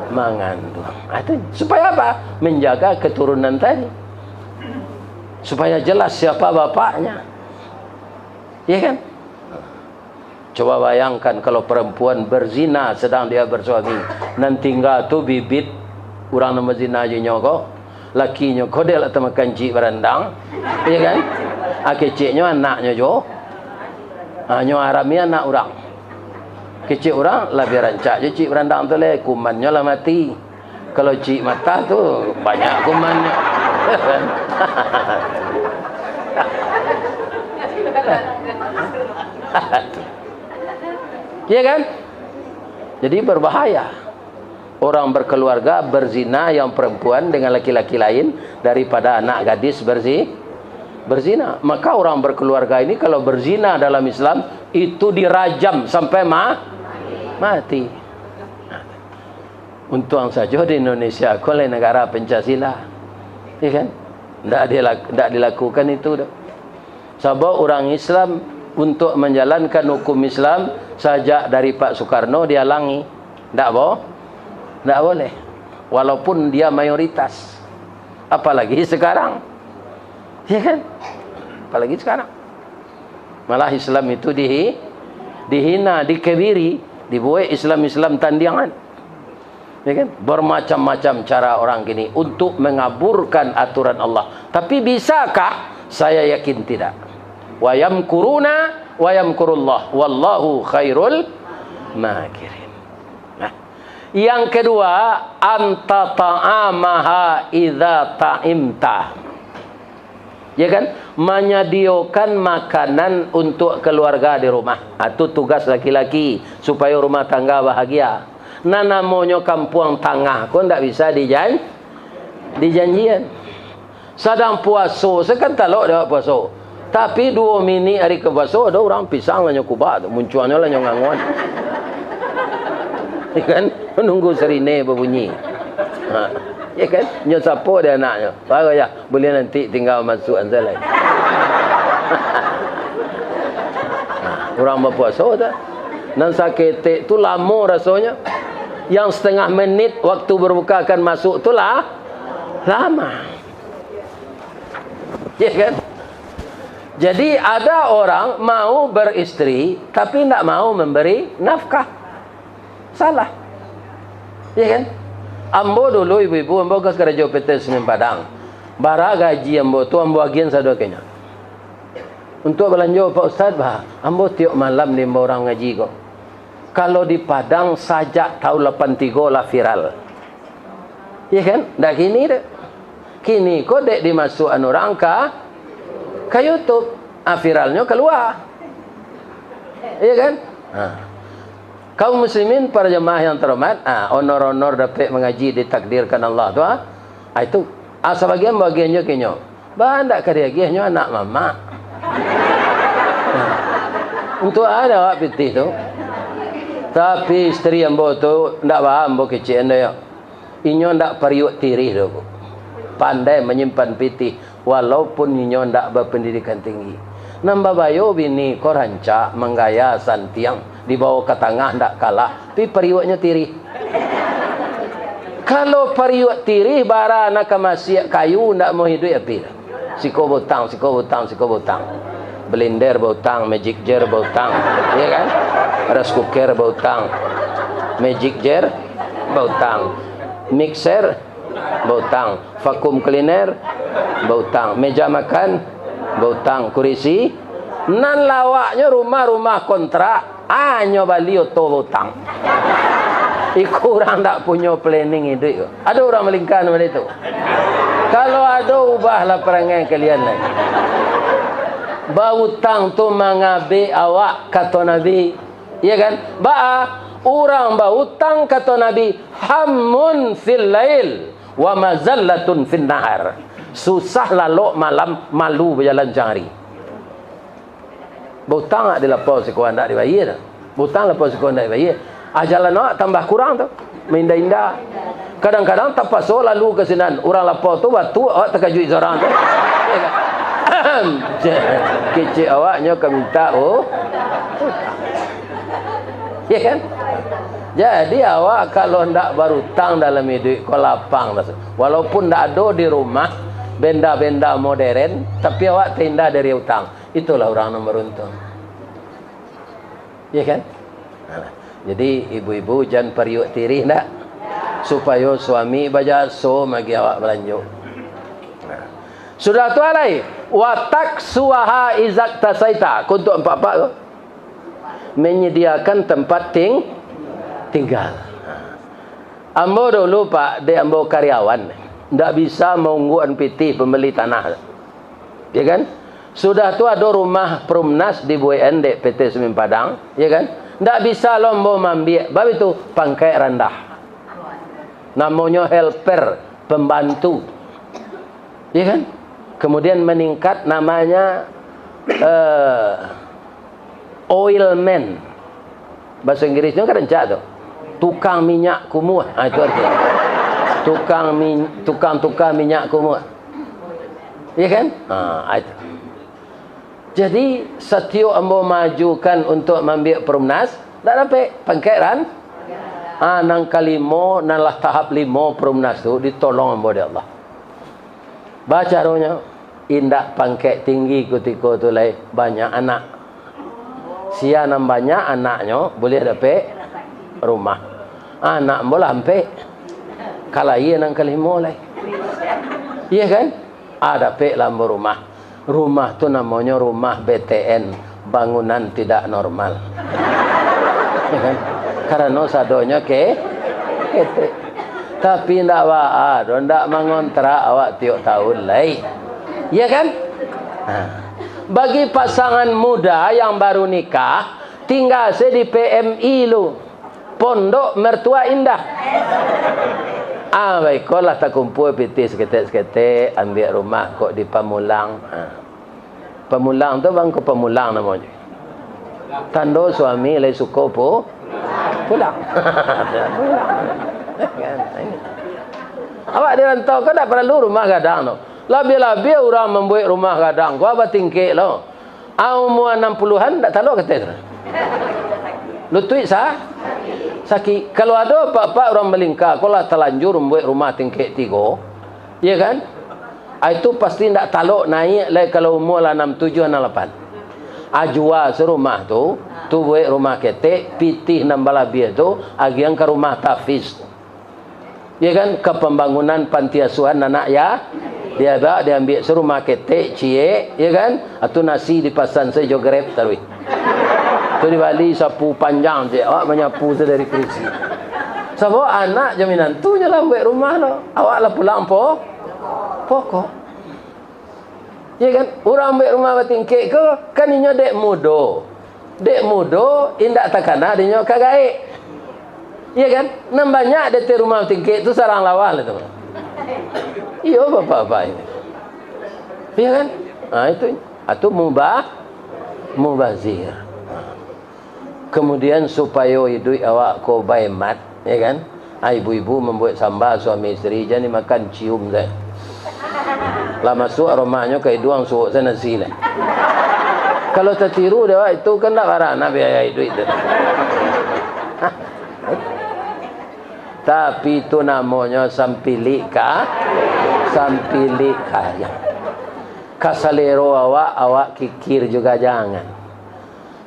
mengandung. Itu supaya apa? Menjaga keturunan tadi. Supaya jelas siapa bapaknya. Ya kan? Coba bayangkan kalau perempuan berzina sedang dia bersuami, nanti tinggal tu bibit orang nama zina je nyoko, lakinya kodel atau makan cik berandang, ya kan? Keciknya anaknya jo, nyo arami anak orang, kecik orang lebih rancak je cik berandang tu le, kumannya lah mati. Kalau cik mata tu banyak kumannya. Ya kan? Jadi berbahaya orang berkeluarga berzina yang perempuan dengan laki-laki lain daripada anak gadis berzina. Maka orang berkeluarga ini kalau berzina dalam Islam itu dirajam sampai mati. Untung saja di Indonesia oleh negara Pancasila, ya kan? Tidak dilakukan itu. Sebab orang Islam untuk menjalankan hukum Islam sajak dari Pak Soekarno dihalangi. Tak boleh. Walaupun dia mayoritas. Apalagi sekarang. Ya kan? Apalagi sekarang. Malah Islam itu dihina, dikebiri, dibuat Islam tandiangan. Ya kan? Bermacam-macam cara orang gini untuk mengaburkan aturan Allah. Tapi bisakah? Saya yakin tidak. Wa yamkuruna wa yamkurullah wallahu khairul makirin. Nah, yang kedua, anta ta'amaha idza ta'imta. Ya kan? Menyediakan makanan untuk keluarga di rumah. Itu tugas laki-laki supaya rumah tangga bahagia. Nah, namanya kampung tangah kok ndak bisa dijanjian. Sedang puasa, sekan talok dah puasa. Tapi 2 mini hari ke puasa ada orang pisang lah nyokubah, munculnya lah nyanganguan. Ya kan? Menunggu serine berbunyi. Ya kan? Nyosapo dia anaknya. Baru ya, boleh nanti tinggal masuk anzalai. Orang berpuasa dah. Dan sakit tu lama rasanya. Yang setengah menit waktu berbuka akan masuk tu lah lama. Ya kan? Jadi ada orang mau beristri tapi tidak mau memberi nafkah. Salah. Ya kan? Ambo dulu ibu-ibu ambo ke kerja PT Semen Padang. Bara gaji ambo tu ambo agen sadokenya. Untuk belanja Pak Ustaz bah, ambo tiap malam 5 orang ngaji kok. Kalau di Padang sajak tahun 83 lah viral. Ya kan? Dah kini dek. Kini kok dek dimasukkan orang ke YouTube, viralnya keluar. Iya kan? Kaum muslimin para jemaah yang terhormat, honor-honor dapat mengaji ditakdirkan Allah tu itu sebagian-bagiannya kenyo. Bandak kadiagiahnya anak mama. Untuk ada awak pitih tu. Tapi isteri ambo tu ndak paham ambo kecil dia. inyo ndak periuk tirih do. Pandai menyimpan pitih walaupun inyo ndak berpendidikan tinggi. Nambah bayo bini koranca menggaya santiang dibawa ke tengah ndak kalah, tapi periuknya tirih. Kalau periuk tirih bara anak masih kayu ndak mau hidup api. Siko botang, siko botang, siko botang. Blender botang, magic jar botang, ya kan? Rice cooker botang, magic jar botang, mixer botang, vacuum cleaner botang, meja makan botang, kurisi nan lawaknya rumah-rumah kontrak anyo balio to botang. Kurang tak punya planning itu. Ada orang melingkar sama itu. Kalau ada ubahlah perangai kalian lagi. Bautang tu mengabe awak kata Nabi. Ya kan? Orang bautang kata Nabi hammun fil lail wa mazallatun fil nahar. Susah lalu malam, malu berjalan cari. Bautang tak dilapor sekuan tak dibayar. Bautang lapor sekuan tak dibayar. Jalan awak tambah kurang tu. Minda-inda. Kadang-kadang tak pasal lalu ke sini. Orang lapor tu batu awak terkajut seorang tu. Ya kan? Kecil awaknya kau minta ya kan? Jadi awak kalau ndak berhutang dalam hidup kau lapang dah. Walaupun ndak ada di rumah benda-benda modern, tapi awak tindak dari hutang. Itulah orang yang beruntung. Ya kan? Jadi ibu-ibu jangan periuk tirih ndak, supaya suami baca so bagi awak belanja. Sudah tu alai watak suaha izak tasaita untuk empat-empat tu menyediakan tempat tinggal. Ambo dulu pak dia ambo karyawan ndak bisa mengungguan pitih pembeli tanah, ya kan? Sudah tu ada rumah Perumnas di BUN di PT Semen Padang, ya kan? Ndak bisa lombo mambiak, bab itu pangkai rendah. Namanya helper, pembantu, ya kan? Kemudian meningkat namanya oilman. Bahasa Inggrisnya kan rencak tu. Tukang minyak kumuh. Itu artinya. Tukang minyak kumuh. Ya kan? Itu. Jadi setiap ambo majukan untuk mengambil Perumnas, tak dapat pangkairan. Nang kalimo, nang lah tahap 5 Perumnas tu ditolong ambo dia Allah. Baca rohnya. Indak pangkat tinggi ketika tu lai banyak anak. Sia nam banyak anaknya boleh dapat rumah. Anak boleh sampai kalau ia nang kelima lai. Iya kan? Ada dapat lambo rumah. Rumah tu namanya rumah BTN, bangunan tidak normal. Ya kan? Karena sadonya kete. Tapi ndak ndak mengontrak awak tiap tahun lai. Ya kan? Bagi pasangan muda yang baru nikah, tinggal di PMI lu, Pondok Mertua Indah. Baiklah tak kumpul piti seketik-seketik, ambil rumah kok di Pamulang. Pamulang tu bang ke Pamulang namanya. Tando suami lai suka pulang. Awak dirantau kan tak perlu rumah gadang tu. Lebih-lebih orang membuat rumah gadang. Kau apa tingkik lo? Umur 60-an tak tahu kata. Lutut sakit. Kalau ada apa-apa orang melingkar, kalau terlanjur membuat rumah tingkik 3, ya kan? Itu pasti tak tahu naik lagi kalau umur 67, 68. Ajwa serumah tu buat rumah ketek, pitih 16 lebih tu, agian ke rumah tafiz. Ya kan? Ke pembangunan panti asuhan anak ya. Dia ambil serumah ketek, cie, ya kan? Atau nasi dipasan saya jogrep tarwi. Tu di Bali sapu panjang je, awak menyapu dari kursi. Sebab anak jaminan tu je lah buat rumah lo. Awak lah pulang pokok. Ya kan? Orang buat rumah bertingkik ke, kan inya dek mudo. Dek mudo, indak takana dia kagaik. Ya kan? Nambahnya ada di rumah bertingkik tu sarang lawal itu. Iya bapak-bapak ini. Iya kan? Itu mubazir. Kemudian supaya hidup awak kau baik mat, ya kan? Ibu-ibu membuat sambal suami isteri, jadi makan cium saya. Lah masuk aromanya kayak duang suuk saya nasi lah. Kalau tertiru dia itu kan tak barang nak biaya duit itu. Tapi itu namanya sampilik kaya. Kasalero awak kikir juga jangan.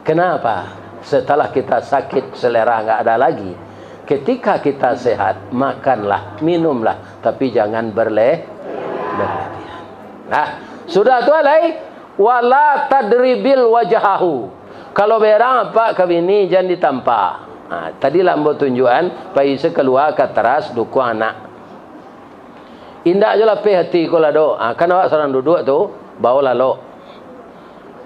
Kenapa? Setelah kita sakit selera enggak ada lagi. Ketika kita sehat, makanlah, minumlah, tapi jangan berlebihan. Nah, sudah tu alai wala tadribil wajahahu. Kalau berang apa kabini jangan ditampak. Nah, tadi lambo tunjukan paisa keluar ke teras duku anak. Indak je lah hati ko lado. Kan awak seorang duduk tu bau lalo.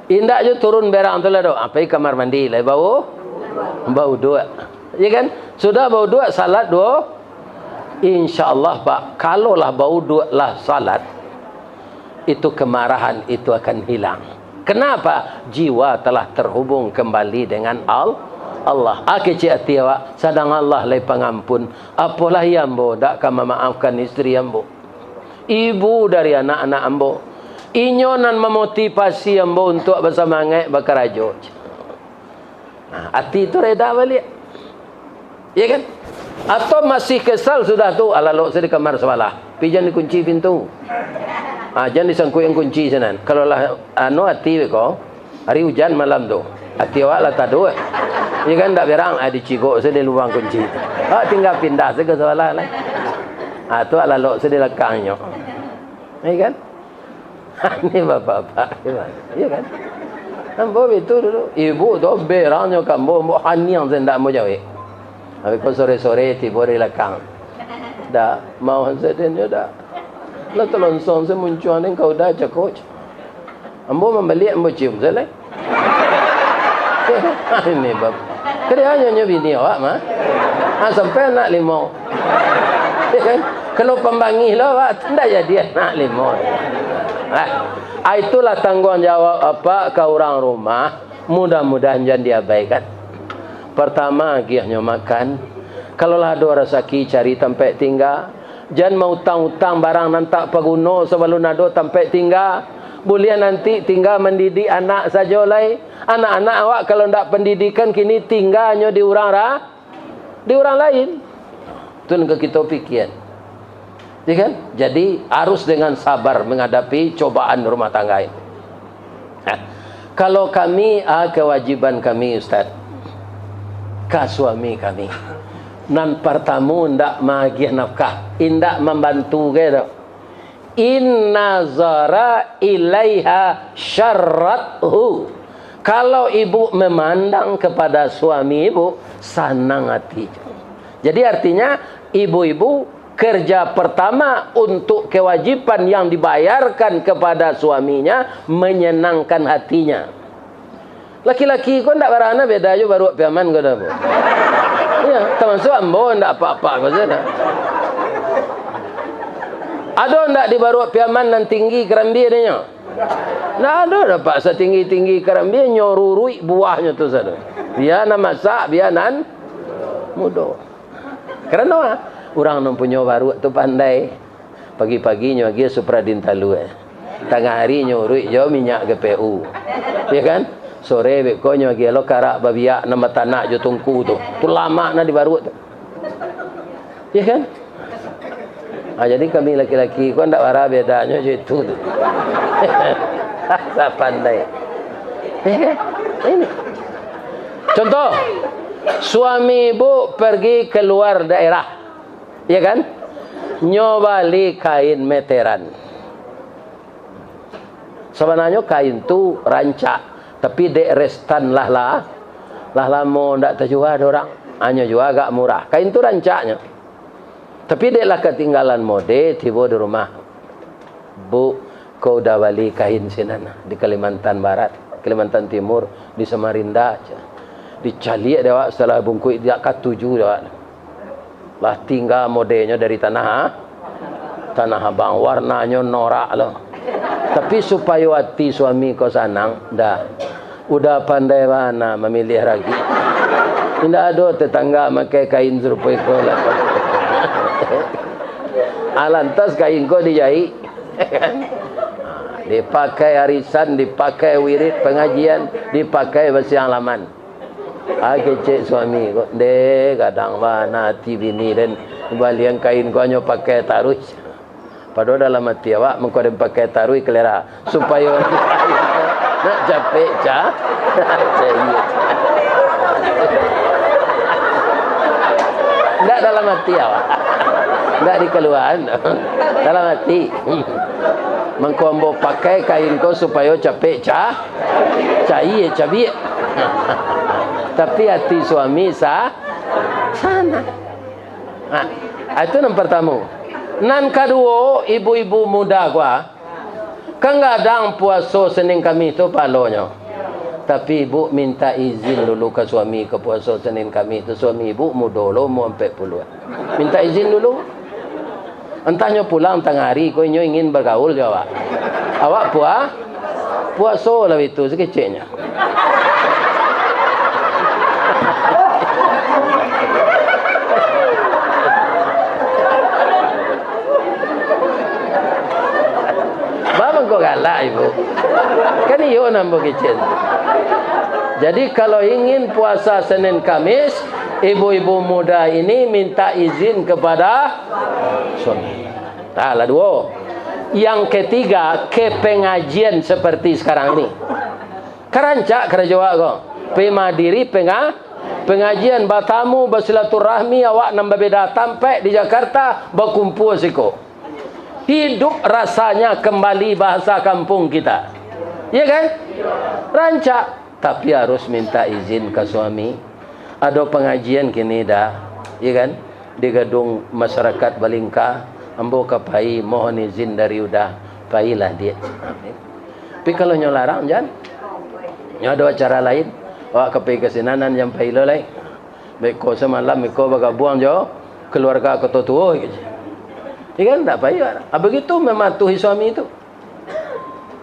Indak je turun berang tu lado. Apa kamar mandi lah bau dua. Ya kan? Sudah bau dua salat dua. Insya-Allah Pak, kalaulah bau dua lah salat, itu kemarahan itu akan hilang. Kenapa? Jiwa telah terhubung kembali dengan Allah. Kecik hati awak, sadang Allah lai pengampun. Apalah yambo dak ka memaafkan istri yambo. Ibu dari anak-anak ambo. Inyonan memotivasi ambo untuk bersemangat berkerajo. Hati itu reda balik. Ya kan? Atau masih kesal sudah tu alalok saya di kamar sebelah. Pijan dikunci pintu. Jangan disangkut yang kunci sana. Kalau lah hati ko hari hujan malam tu. Hati awak lah tak ada. Ya kan tak berang dicigok saya di lubang kunci. Tinggal pindah saya ke sebelah lah. Tu alalok saya di lekangnya. Ya kan? Ini bapak-bapak. Ya kan? Ambo itu dulu. Ibu tu berangnya kambo mau haniang saya tak mau jawab. Habis kau sore-sore tiba di lekang. Dah mau sedenya dah. Lah telonsong saya muncul ni kau dah cakap. Ambo membeli ambo cium saya. Ini bab. Kerjanya bini awak mah. Sampai nak limau. Kan? Kalau pembangi lah awak tidak jadi nak limau. Itulah tanggungjawab apa ke orang rumah. Mudah-mudahan jangan diabaikan. Pertama giahnya makan. Kalau lah ada rezeki cari tempat tinggal. Jangan mau utang-utang barang nantak paguno sebelum ada tempat tinggal. Boleh nanti tinggal mendidik anak saja lai. Anak-anak awak kalau ndak pendidikan kini tinggalnya di orang lain. Itu yang kita pikir. Ya kan? Jadi harus dengan sabar menghadapi cobaan rumah tangga ini. Kalau kami kewajiban kami Ustaz ke suami kami. Nan pertama ndak magih nafkah, indak membantu gitu. Inna zara ilaiha syarrathu. Kalau ibu memandang kepada suami ibu, senang hati. Jadi artinya ibu-ibu kerja pertama untuk kewajiban yang dibayarkan kepada suaminya menyenangkan hatinya. Laki-laki kau ndak berana beda aja baru piaman kau dah. Ya, termasuk ambo ndak apa-apa kau sudah. Ada ndak di baru piaman dan tinggi kerambi adanya? Ndak ada dapat setinggi-tinggi kerambi nyorurui buahnya tu saja. Biar nak masak, biar nan mudah. Kerana orang yang punya baru tu pandai. Pagi-paginya dia supradin talu. Tengah hari nyorui jo minyak GPU. Ya kan? Sore bekonyo gelo karak babiak nama tanah jo tungku tu. Tu lama na di baru tu. Ya kan? Jadi kami laki-laki kau ndak wara bedanya je itu tu. Tak pandai. Ya kan? Ini. Contoh, suami ibu pergi keluar daerah. Ya kan? Nyobali kain meteran. Sebenarnya kain tu rancak. Tapi dek restan lah mau ndak terjual orang hanya jual agak murah. Kain tu rancaknya. Tapi dek lah ketinggalan mode tiba di rumah. Bu, kau dah balik kain sinana di Kalimantan Barat, Kalimantan Timur, di Samarinda. Dicaliak dia setelah bungkuk dia ketujuh dia. Lah tinggal modenya dari tanah abang, warnanya norak loh. Tapi supaya hati suami kau senang, dah. Udah pandai mana memilih lagi. Tidak ada tetangga pakai kain serupa kau lah. Alantas kain kau dijahit. Dipakai arisan, dipakai wirid pengajian, dipakai basiang laman. Kecek suami kok. Kadang mana hati bini dan balian kain kau nyo pakai taruh. Padahal dalam hati awak mengkau dem pakai taruh kelera supaya nak capek cah. Enggak dalam hati awak. Enggak di keluaran. Dalam hati. Mengkombo pakai kain kau supaya capek cah. Cai cabi. Tapi hati suami sana. Itu yang pertama. Nan kedua, ibu-ibu muda gua. Kan kadang puasa Senin Kamis itu palonya. Tapi ibu minta izin dulu ke suami ke puasa Senin Kamis itu. Suami ibu muda lo mau 40. Minta izin dulu. Entahnya pulang tengah hari kau ingin bergaul ke awak. Awak puasa lah itu sekecilnya. Bapa kau galak ibu. Kan iyo nambah kecil. Jadi kalau ingin puasa Senin Kamis, ibu-ibu muda ini minta izin kepada suami. Lah dua. Yang ketiga, ke pengajian seperti sekarang ini. Kerancak kerajaan kau. Pemadiri pengajian batamu bersilaturahmi awak nambah beda tampai di Jakarta berkumpul siko. Hidup rasanya kembali bahasa kampung kita. Ya kan? Rancak. Tapi harus minta izin ke suami. Ada pengajian kini dah, ya kan? Di gedung masyarakat Balingka, ambo kapai mohon izin dari udah, pailah dia. Tapi kalau nyolarang jangan. Nyo ada acara lain, awak kapai kesinanan yang pailo lain. Beko semalam beko bagabuang jo keluarga ketua gitu. Ya kan tak payah. Begitu mematuhi suami itu.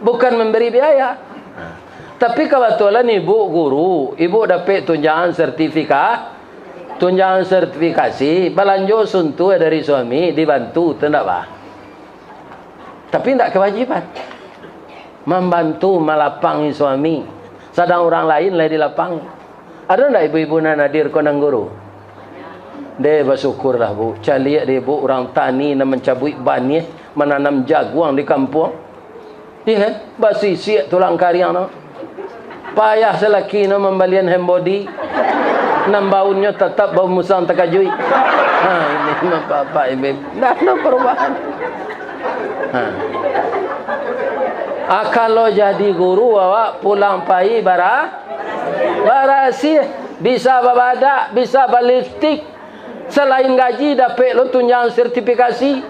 Bukan memberi biaya. Tapi kebetulan ibu guru, ibu dapat tunjangan sertifikasi, belanjo suntu dari suami dibantu, tidak bah. Tapi tidak kewajiban. Membantu melapangi suami. Sedang orang lain lah dilapangi. Ada tidak ibu-ibu nadir konang guru? Dia bersyukurlah bu. Caliak dia bu orang tani nak mencabut bani, menanam jaguang di kampung. Iya kan? Basi siap tulang kariang no. Payah selaki no membalian hembody. Nambaunnya tetap bau musang terkajui. Ini bapak ibu. Dah ada perubahan. Kalau jadi guru awak pulang pagi barasi bisa babadak, bisa balistik. Selain gaji dapat lo tunjangan sertifikasi.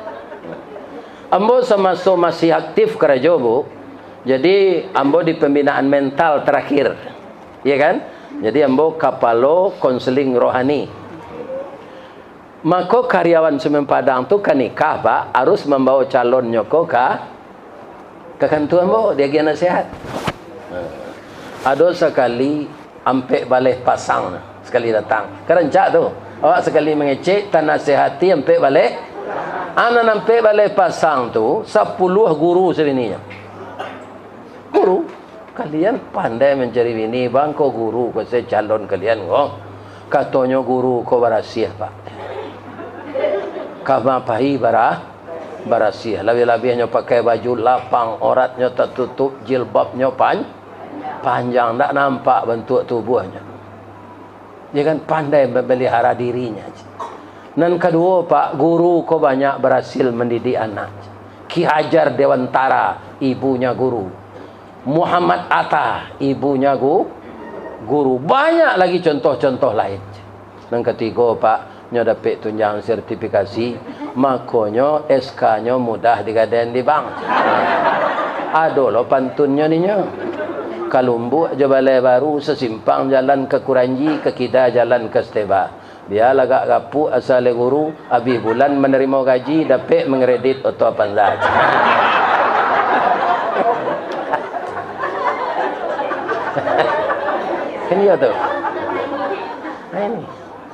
Ambo sama masih aktif kerja bu. Jadi ambo di pembinaan mental terakhir. Ya kan? Jadi ambo kapalo konseling rohani. Maka karyawan Semen Padang tu kan nikah pak harus membawa calon nyoko ke kantor ambo dia gana nasihat. Ada sekali ampe balai pasang sekali datang. Kerencak tu. Awak sekali mengecek tan nasihati ampe balai. Ana nampe balai pasang tu 10 guru sebenarnya. Guru, kalian pandai mencari bini, bang kau guru, kau saya calon kalian kau. Katanya guru kau barasiah pak. Kama pahi barasiah. Lebih-lebihnya pakai baju lapang, oratnya tertutup, jilbabnya panjang, tak nampak bentuk tubuhnya. Dia kan pandai memelihara dirinya. Dan kedua pak, guru kau banyak berhasil mendidik anak. Ki Hajar Dewantara, ibunya guru. Muhammad Atta, ibunya guru. Banyak lagi contoh-contoh lain. Dan ketiga pak, nyo dapat tunjangan sertifikasi, makanya SK-nya mudah digadein di bank. Ada lo pantunnya ni nyo. Kalumbu Jabalai Baru sesimpang jalan ke Kuranji, ke Kida jalan ke Steba. Dia lagak gapu asal guru, habis bulan menerima gaji dapat mengredit atau apa saja. Kan ya tu. Ini.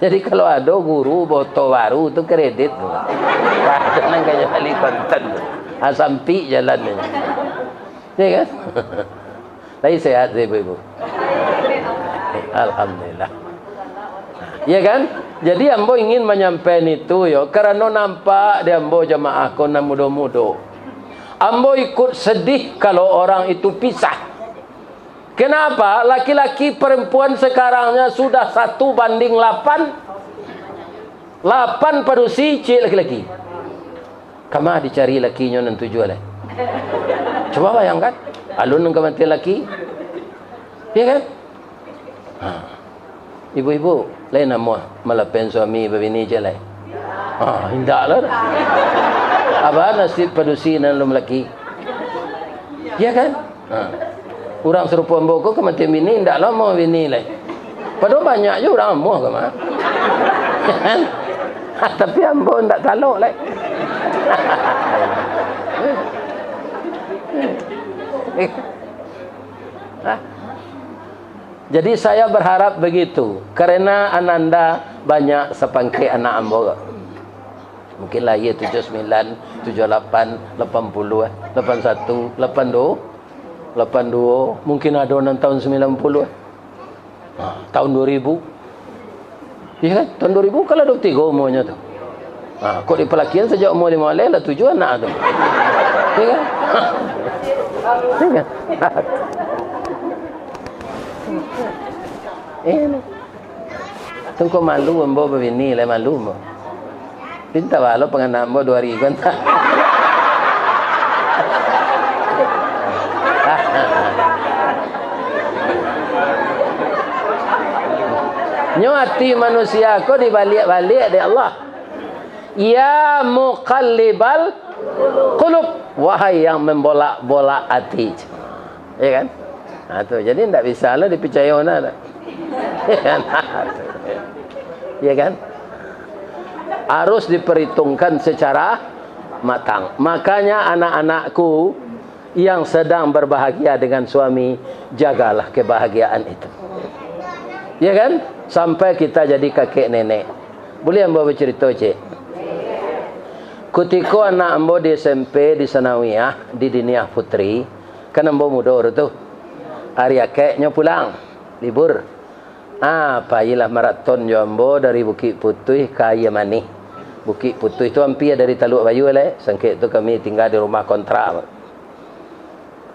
Jadi kalau ada guru boto baru tu kredit tu. Ada nang kaya balik konten. Asampi jalannya. Ya kan? Tapi sehat saya ibu. Alhamdulillah. Ya kan? Jadi ambo ingin menyampaikan itu yo karena nampak dia ambo jamaah kona mudo-mudo. Ambo ikut sedih kalau orang itu pisah. Kenapa? Laki-laki perempuan sekarangnya sudah 1:8. 8 padusi cik laki-laki. Kama dicari lakinya nan tujuan lah. Coba bayangkan, alun nang kematian laki. Ya kan? Ibu-ibu, lain nama malapen suami berbini je lah. Hindaklah. Apa nasib padusi nan lum laki? Ya kan? Orang serupa mboko kematian bini, hindaklah mau bini lah. Padahal banyak je orang amuh ke mah. Kan? Tapi ambo ndak taluk lah. Jadi saya berharap begitu karena ananda banyak sepangke anak ambo. Mungkin lah ya 79, 78, 80, 81, 82, 82, mungkin ada orang tahun 90. Tahun 2000. Ya kan? Tahun 2000 kalau 23 umurnya tu. Kok di pelakian sejak umur 5 lah 7 anak tu. Ya kan? Ya kan? Tunggu malu ambo begini lah malu ambo. Pinta balo penganak ambo 2000 kan. Nyati manusia ko dibalik-balik dari Allah. Ya muqallibal qulub, wahai yang membolak-bolak hati. Ya kan? Tu jadi ndak bisalah dipercaya ona dah. Ya kan? Ya kan? Harus diperhitungkan secara matang. Makanya anak-anakku yang sedang berbahagia dengan suami, jagalah kebahagiaan itu. Ya kan? Sampai kita jadi kakek nenek. Boleh ambo bercerita, cik? Ketika anak ambo di SMP, di Sanawiyah, di Diniah Putri, kan ambo muda tu. Hari akeknya pulang, libur. Payilah maraton jo ambo dari Bukit Putih ke Yamani. Bukit Putih itu hampir dari Taluk Bayu lah. Sangkit tu kami tinggal di rumah kontrak.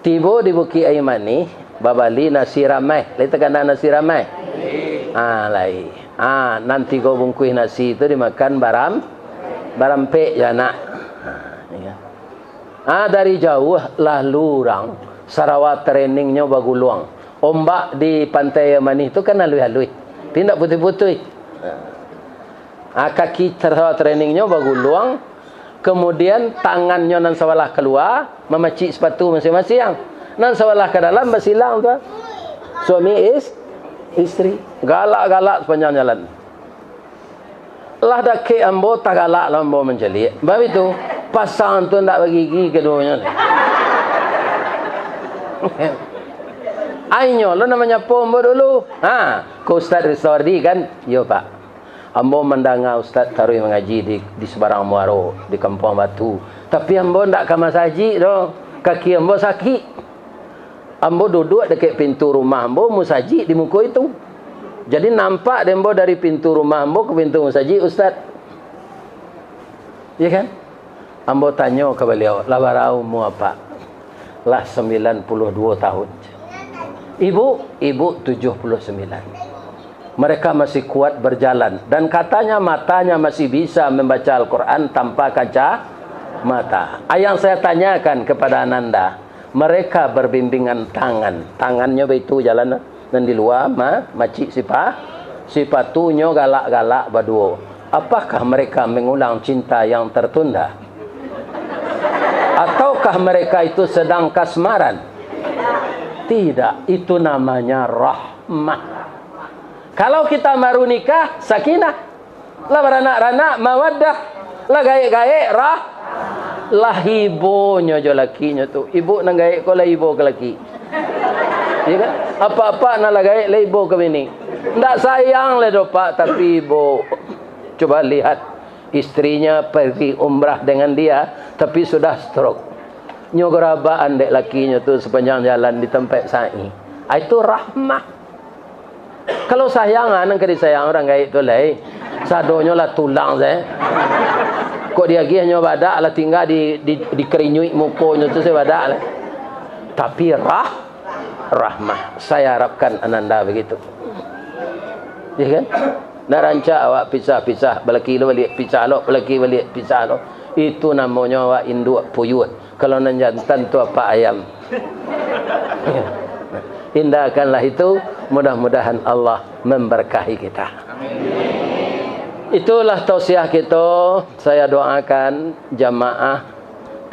Tiba di Bukit Yamani, babali nasi ramai. Lihat kan nasi ramai. Lai. Nanti kau bungkus nasi itu dimakan barampe ya nak. Dari jauh lah lurang Sarawak trainingnya baguluang. Ombak di pantai Yamani itu kan halui-halui. Tidak putih-putih. Kaki Sarawak trainingnya baguluang. Kemudian tangannya nan sawalah keluar, memacik sepatu masing-masing. Nan sawalah ke dalam bersilang tu. Suami istri galak-galak sepanjang jalan. Lah dah ke ambo tak galak lah ambo menjelik. Sebab itu pasang tu ndak bagi gigi keduanya. Ainyo lo namanya pombo dulu. Ko Ustaz Riswardi kan? Yo Pak. Ambo mendengar Ustaz Tarui mengaji di sebarang Muaro di Kampung Batu. Tapi ambo ndak ke masjid doh. Kaki ambo sakit. Ambo duduk dekat pintu rumah ambo musajid di muka itu. Jadi nampak dembo dari pintu rumah ambo ke pintu musajid Ustaz. Ya kan? Ambo tanya ke beliau, "Labarau mu apa?" Lah 92 tahun. Ibu 79. Mereka masih kuat berjalan dan katanya matanya masih bisa membaca Al-Quran tanpa kaca mata. Yang saya tanyakan kepada Ananda, mereka berbimbingan tangannya begitu jalan dan di luar macik sipatunya galak-galak berdua. Apakah mereka mengulang cinta yang tertunda? Ataukah mereka itu sedang kasmaran? Tidak, itu namanya rahmah. Kalau kita baru nikah, sakinah. Lah beranak-ranak, mawaddah. Lah gaik-gaik, lah ibunya je lakinya tu. Ibu nang gaik ko lah ibu ke laki. Ya kan? Apa-apa nak lagay le ibu kami ni. Ndak sayang le do pak, tapi ibu coba lihat istrinya pergi umrah dengan dia tapi sudah stroke. Nyogorabaan dek lakinya tu sepanjang jalan di tempat sa'i. Itu rahmah. Kalau sayangan nang disayang orang gaib tu lai, sadonyo lah tulang saya. Kok dia gih nyo badak lah tinggal di kerinyui mukonya tu saya badak lah. Tapi rahmah. Saya harapkan ananda begitu. Ya kan? Nak rancak awak pisah-pisah, belaki lo balik pisah lo, belaki balik pisah lo. Itu namanya awak induk puyuh. Kalau nan jantan tu apa ayam. Hindahkanlah itu, mudah-mudahan Allah memberkahi kita. Itulah tausiah kita. Saya doakan jamaah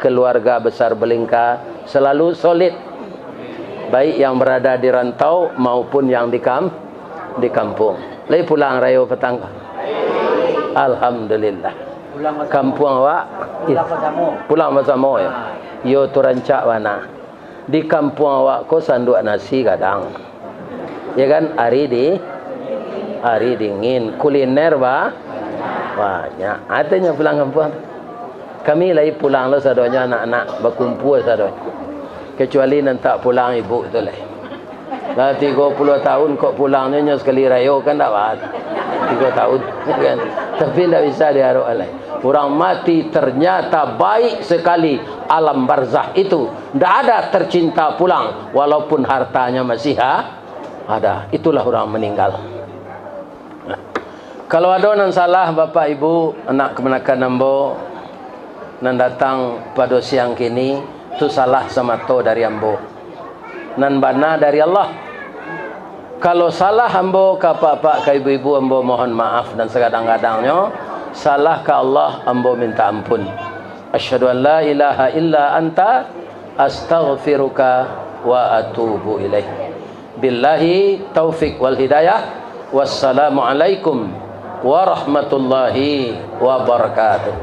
keluarga besar Belingka selalu solid, baik yang berada di rantau maupun yang di kampung. Lai pulang raya petang. Alhamdulillah. Kampung awak pulang bersama ya. Yo tu rancak wana. Di kampung awak ko sanduk nasi kadang. Ya kan, hari dingin, kuliner banyak. Artinya pulang kampung. Kami lagi pulang lo sadonya anak-anak berkumpul sadonya. Kecuali nanti tak pulang ibu tu lah. Dah 30 tahun kok pulangnya sekali raya kan tak bahat. 3 tahun kan. Tapi tak bisa diharap alai. Orang mati ternyata baik sekali alam barzah itu. Tak ada tercinta pulang walaupun hartanya masih ada. Itulah orang meninggal. Nah, kalau ada yang salah bapak ibu anak kemenakan ambo nan datang pada siang kini tu salah sama to dari ambo. Nan bana dari Allah. Kalau salah ambo ka bapak ka ibu-ibu ambo mohon maaf dan sekadang-kadangnya salah ka Allah ambo minta ampun. Asyhadu an la ilaha illa anta astaghfiruka wa atubu ilaih. Billahi taufik wal hidayah. Wassalamu alaikum warahmatullahi wabarakatuh.